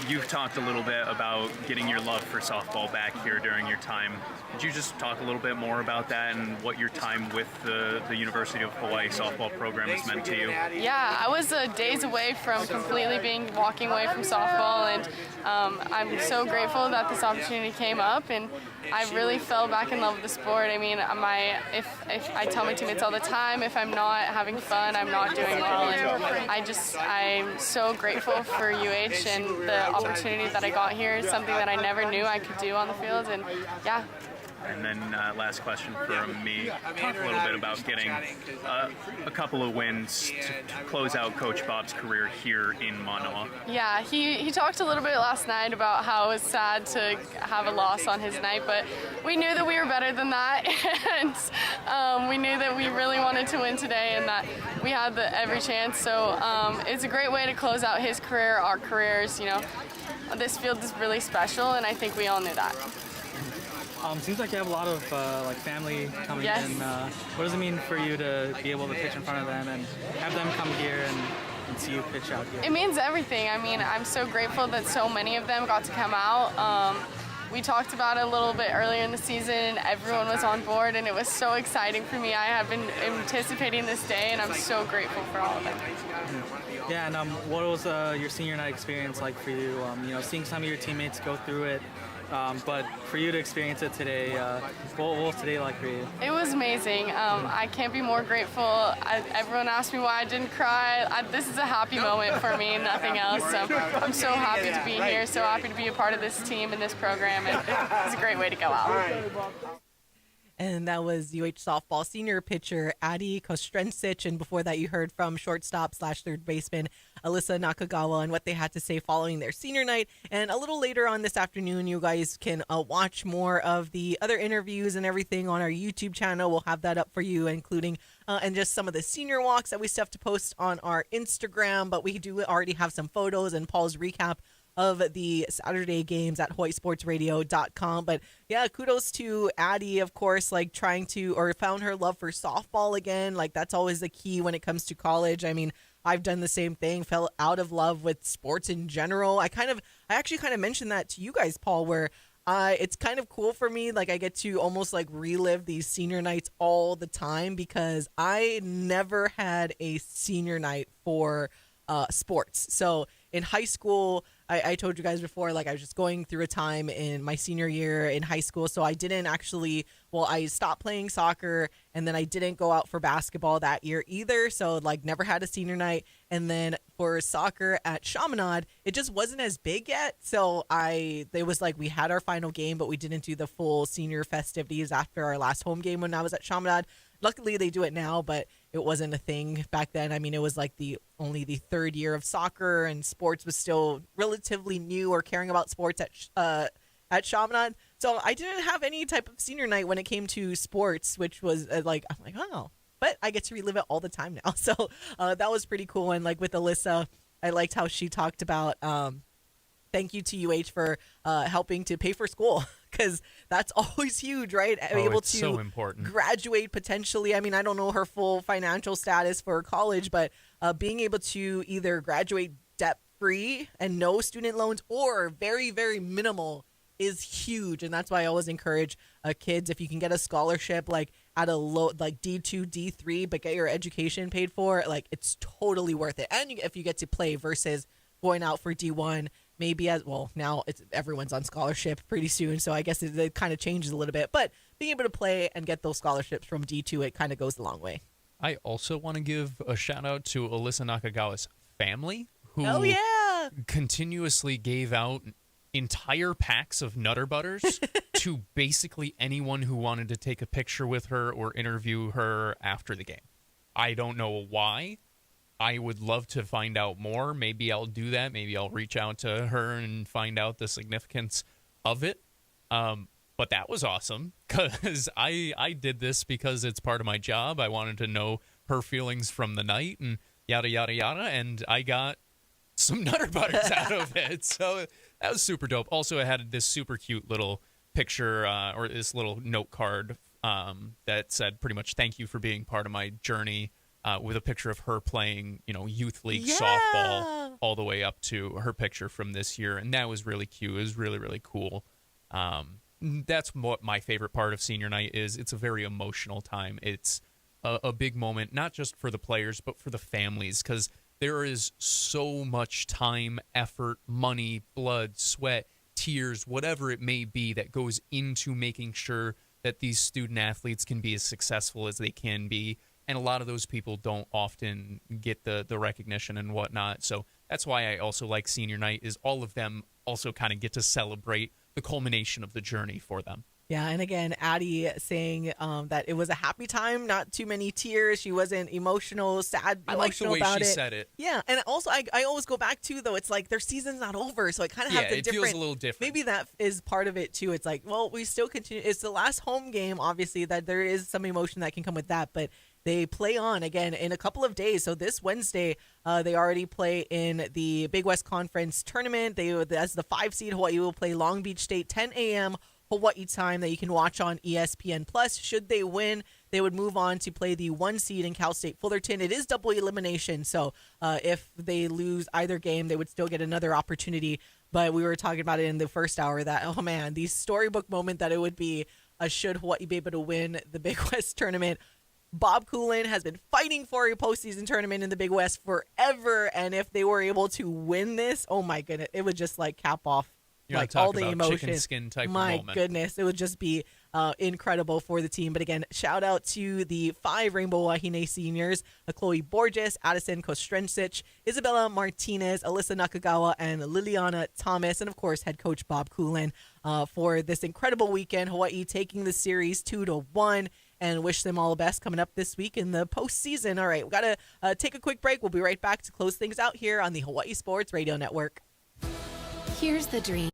You've talked a little bit about getting your love for softball back here during your time. Could you just talk a little bit more about that and what your time with the University of Hawaii softball program has meant to you? Yeah, I was days away from completely walking away from softball, and I'm so grateful that this opportunity came up, and I really fell back in love with the sport. I mean, if I tell my teammates all the time, if I'm not having fun, I'm not doing well, and I'm so grateful for for UH and the opportunity that I got here is something that I never knew I could do on the field, and yeah. And then last question from me. Talk a little bit about getting a couple of wins to close out Coach Bob's career here in Manoa. Yeah, he talked a little bit last night about how it was sad to have a loss on his night, but we knew that we were better than that, and we knew that we really wanted to win today and that we had every chance. So it's a great way to close out his career, our careers. You know, this field is really special, and I think we all knew that. Seems like you have a lot of family coming Yes. in. What does it mean for you to be able to pitch in front of them and have them come here and see you pitch out here? It means everything. I mean, I'm so grateful that so many of them got to come out. We talked about it a little bit earlier in the season. Everyone was on board, and it was so exciting for me. I have been anticipating this day, and I'm so grateful for all of them. Yeah, and what was your senior night experience like for you? Seeing some of your teammates go through it, but for you to experience it today, what was today like for you? It was amazing. I can't be more grateful. Everyone asked me why I didn't cry. This is a happy moment for me, nothing else. So I'm so happy to be here, so happy to be a part of this team and this program, and it's a great way to go out. And that was UH softball senior pitcher Adi Kostrencic. And before that, you heard from shortstop/third baseman Alyssa Nakagawa and what they had to say following their senior night. And a little later on this afternoon, you guys can watch more of the other interviews and everything on our YouTube channel. We'll have that up for you, including and just some of the senior walks that we still have to post on our Instagram. But we do already have some photos and Paul's recap of the Saturday games at hawaiisportsradio.com. But yeah, kudos to Addie, of course, trying to, or found her love for softball again. That's always the key when it comes to college. I mean, I've done the same thing, fell out of love with sports in general. I actually kind of mentioned that to you guys, Paul, where it's kind of cool for me. I get to almost relive these senior nights all the time because I never had a senior night for sports. So in high school, I told you guys before, I was just going through a time in my senior year in high school. So I didn't actually, I stopped playing soccer, and then I didn't go out for basketball that year either. So never had a senior night. And then for soccer at Chaminade, it just wasn't as big yet. So it was we had our final game, but we didn't do the full senior festivities after our last home game when I was at Chaminade. Luckily, they do it now, but it wasn't a thing back then. I mean, it was only the third year of soccer, and sports was still relatively new, or caring about sports at Chaminade. So I didn't have any type of senior night when it came to sports, which was I'm oh, but I get to relive it all the time now. So that was pretty cool. And with Alyssa, I liked how she talked about thank you to UH for helping to pay for school, because that's always huge, right? Able it's to so important. graduate potentially. I mean, I don't know her full financial status for college, but being able to either graduate debt-free and no student loans, or very, very minimal, is huge. And that's why I always encourage kids, if you can get a scholarship at a low D2, D3, but get your education paid for, it's totally worth it. And if you get to play versus going out for D1, maybe now everyone's on scholarship pretty soon, so I guess it kind of changes a little bit. But being able to play and get those scholarships from D2, it kind of goes a long way. I also want to give a shout out to Alyssa Nakagawa's family, who continuously gave out entire packs of Nutter Butters to basically anyone who wanted to take a picture with her or interview her after the game. I don't know why. I would love to find out more. Maybe I'll do that. Maybe I'll reach out to her and find out the significance of it. But that was awesome, because I did this because it's part of my job. I wanted to know her feelings from the night and yada, yada, yada. And I got some Nutter Butters out of it. So that was super dope. Also, I had this super cute little picture or this little note card that said pretty much, thank you for being part of my journey, with a picture of her playing, youth league softball all the way up to her picture from this year. And that was really cute. It was really, really cool. That's what my favorite part of senior night is. It's a very emotional time. It's a big moment, not just for the players, but for the families, because there is so much time, effort, money, blood, sweat, tears, whatever it may be, that goes into making sure that these student athletes can be as successful as they can be. And a lot of those people don't often get the recognition and whatnot. So That's why I also like senior night, is all of them also kind of get to celebrate the culmination of the journey for them. Yeah, and again, Addie saying that it was a happy time, not too many tears. She wasn't emotional, sad, I like the way about she it. said it. Yeah, and also I always go back to, though, it's like their season's not over, so I kind of have the it different. feels a little different. Maybe that is part of it too. It's like, well, we still continue. It's the last home game, obviously, that there is some emotion that can come with that, but they play on again in a couple of days. So this Wednesday, they already play in the Big West Conference tournament. As the 5 seed, Hawaii will play Long Beach State, 10 a.m. Hawaii time, that you can watch on ESPN Plus. Should they win, they would move on to play the 1 seed in Cal State Fullerton. It is double elimination, so if they lose either game, they would still get another opportunity. But we were talking about it in the first hour that, oh man, the storybook moment that it would be, should Hawaii be able to win the Big West tournament. Bob Coolen has been fighting for a postseason tournament in the Big West forever, and if they were able to win this, oh my goodness, it would just like cap off like all the emotion. Chicken skin type My of moment. goodness, it would just be incredible for the team. But again, shout out to the 5 Rainbow Wahine seniors: Chloe Borges, Addison Kostrencic, Isabella Martinez, Alyssa Nakagawa, and Liliana Thomas, and of course head coach Bob Coolen for this incredible weekend. Hawaii taking the series 2-1. And wish them all the best coming up this week in the postseason. All right, we got to take a quick break. We'll be right back to close things out here on the Hawaii Sports Radio Network. Here's the dream.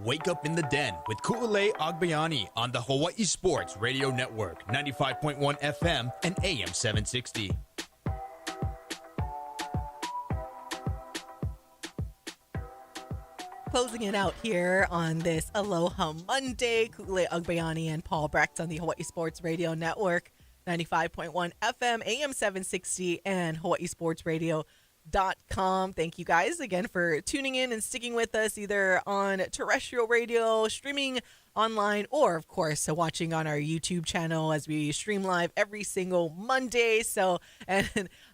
Wake up in the den with Ku'ulei Agbayani on the Hawaii Sports Radio Network, 95.1 FM and AM 760. Closing it out here on this Aloha Monday, Ku'ulei Agbayani and Paul Brecht on the Hawaii Sports Radio Network, 95.1 FM, AM 760, and HawaiiSportsRadio.com. Thank you guys again for tuning in and sticking with us either on terrestrial radio, streaming online, or of course watching on our YouTube channel as we stream live every single Monday. So, and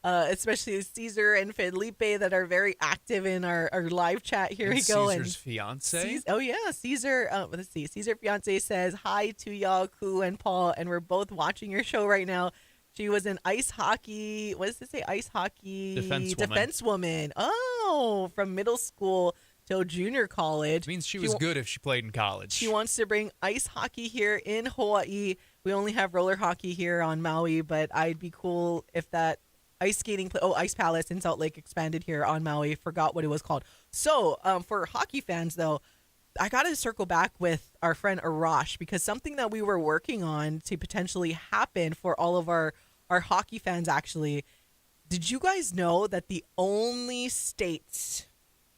especially Caesar and Felipe that are very active in our live chat. Here we go. Caesar's fiance. Oh yeah, Caesar. Let's see. Caesar fiance says hi to y'all, Ku and Paul, and we're both watching your show right now. She was an ice hockey, what does it say? Ice hockey defensewoman. Oh, from middle school till junior college. It means she was good if she played in college. She wants to bring ice hockey here in Hawaii. We only have roller hockey here on Maui, but I'd be cool if that ice skating, Ice Palace in Salt Lake expanded here on Maui. Forgot what it was called. So for hockey fans, though, I got to circle back with our friend Arash, because something that we were working on to potentially happen for all of our hockey fans, actually. Did you guys know that the only states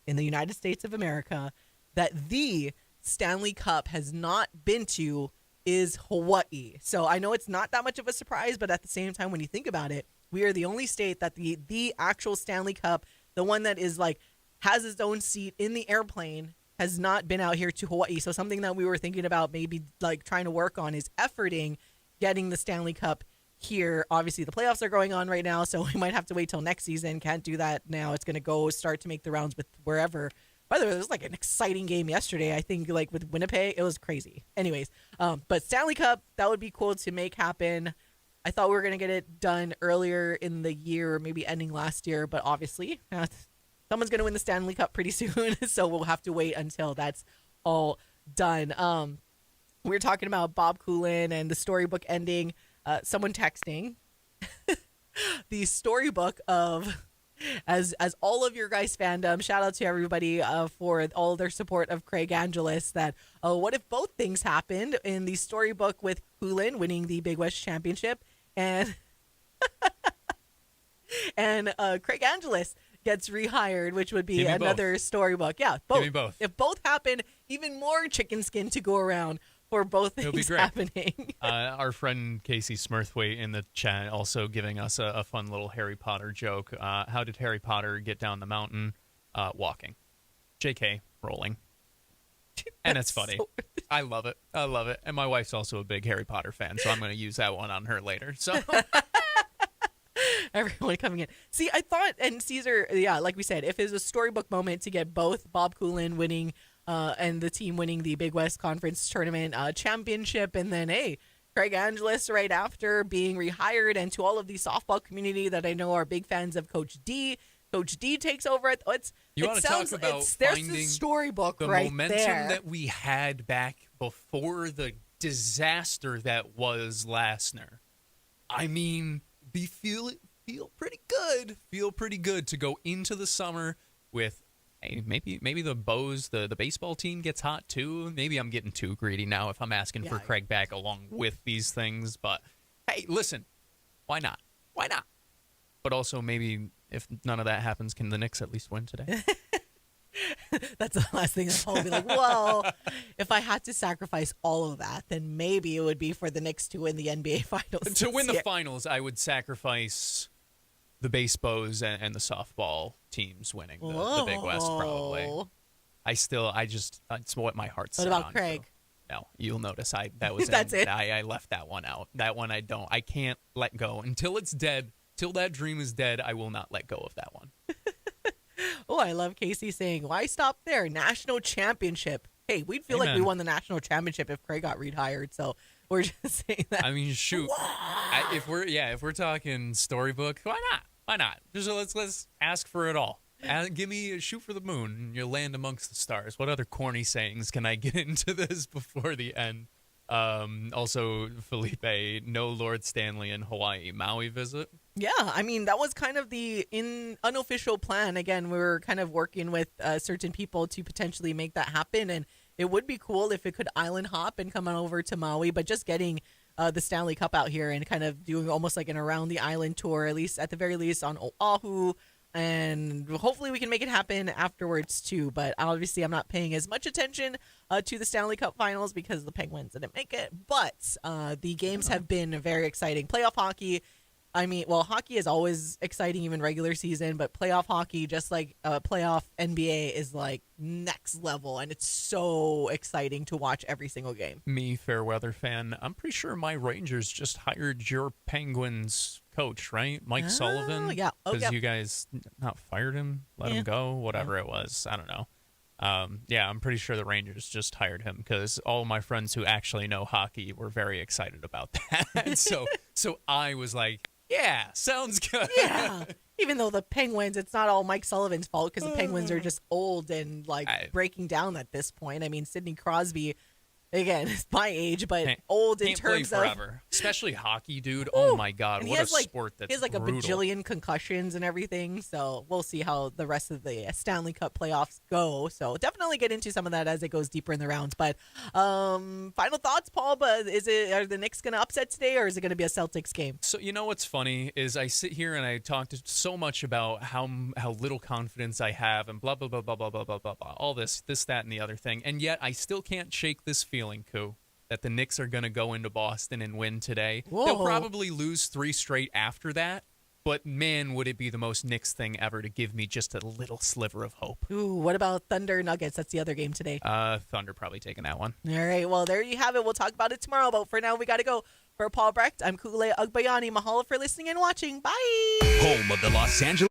in the United States of America that the Stanley Cup has not been to is Hawaii. So I know it's not that much of a surprise, but at the same time, when you think about it, we are the only state that the actual Stanley Cup, the one that is like has its own seat in the airplane, has not been out here to Hawaii. So something that we were thinking about maybe like trying to work on is efforting getting the Stanley Cup here. Obviously, the playoffs are going on right now, so we might have to wait till next season. Can't do that now. It's going to start to make the rounds with wherever. By the way, there was like an exciting game yesterday. I think like with Winnipeg, it was crazy. Anyways, but Stanley Cup, that would be cool to make happen. I thought we were going to get it done earlier in the year, or maybe ending last year, but obviously someone's going to win the Stanley Cup pretty soon, so we'll have to wait until that's all done. We were talking about Bob Coolen and the storybook ending. Someone texting the storybook of as all of your guys' fandom. Shout out to everybody for all their support of Craig Angelis. That what if both things happened in the storybook with Coolen winning the Big West Championship and and Craig Angelis gets rehired, which would be another storybook. Yeah, both. Give me both. If both happen, even more chicken skin to go around for both things happening. Our friend Casey Smurthwaite in the chat also giving us a fun little Harry Potter joke. How did Harry Potter get down the mountain? Walking. JK, rolling. And it's funny. So I love it. I love it. And my wife's also a big Harry Potter fan, so I'm going to use that one on her later. So everyone coming in. See, I thought, and Caesar, yeah, like we said, if it's a storybook moment to get both Bob Coolen winning and the team winning the Big West Conference Tournament championship, and then, hey, Craig Angelis right after being rehired, and to all of the softball community that I know are big fans of Coach D. Coach D takes over. There's the storybook the right momentum there. that we had back before the disaster that was Lassner. I mean, feel pretty good. Feel pretty good to go into the summer with. Hey, maybe the Bows, the baseball team gets hot too. Maybe I'm getting too greedy now if I'm asking for Craig back along with these things. But hey, listen, why not? Why not? But also maybe if none of that happens, can the Knicks at least win today? That's the last thing that I'll be like, well, if I had to sacrifice all of that, then maybe it would be for the Knicks to win the NBA Finals. To win the Finals, I would sacrifice the Bows and the softball teams winning the Big West, probably. It's what my heart's set on. What about Craig? No, you'll notice that was That's it. I left that one out. That one I can't let go until it's dead. Till that dream is dead, I will not let go of that one. Oh, I love Casey saying, why stop there? National championship. Hey, we'd feel like we won the national championship if Craig got rehired. So we're just saying that. I mean, shoot. If we're talking storybook, why not? Why not? Just let's ask for it all. Give me a shoot for the moon and you'll land amongst the stars. What other corny sayings can I get into this before the end? Also, Felipe, no Lord Stanley in Hawaii. Maui visit? Yeah, I mean, that was kind of the unofficial plan. Again, we were kind of working with certain people to potentially make that happen. And it would be cool if it could island hop and come on over to Maui. But just getting the Stanley Cup out here and kind of doing almost like an around the island tour, at the very least on Oahu. And hopefully we can make it happen afterwards too. But obviously I'm not paying as much attention to the Stanley Cup Finals because the Penguins didn't make it. But the games have been very exciting. Playoff hockey. I mean, well, hockey is always exciting, even regular season, but playoff hockey, just like playoff NBA, is like next level, and it's so exciting to watch every single game. Me, fair weather fan, I'm pretty sure my Rangers just hired your Penguins coach, right? Mike Sullivan? Yeah. Because you guys not fired him, let him go, whatever it was. I don't know. Yeah, I'm pretty sure the Rangers just hired him because all my friends who actually know hockey were very excited about that. So I was like, yeah, sounds good. Yeah. Even though the Penguins, it's not all Mike Sullivan's fault because the Penguins are just old and breaking down at this point. I mean, Sidney Crosby, again, is my age, but old in terms play forever. Especially hockey, dude. Oh my God, what a sport that's he has like brutal. A bajillion concussions and everything. So we'll see how the rest of the Stanley Cup playoffs go. So definitely get into some of that as it goes deeper in the rounds. But final thoughts, Paul. But are the Knicks going to upset today, or is it going to be a Celtics game? So you know what's funny is I sit here and I talk so much about how little confidence I have and blah blah blah blah blah blah blah blah blah all this that and the other thing, and yet I still can't shake this feeling, Koo. that the Knicks are going to go into Boston and win today. Whoa. They'll probably lose 3 straight after that. But, man, would it be the most Knicks thing ever to give me just a little sliver of hope. Ooh, what about Thunder Nuggets? That's the other game today. Thunder probably taking that one. All right, well, there you have it. We'll talk about it tomorrow. But for now, we got to go. For Paul Brecht, I'm Ku'ulea Agbayani. Mahalo for listening and watching. Bye. Home of the Los Angeles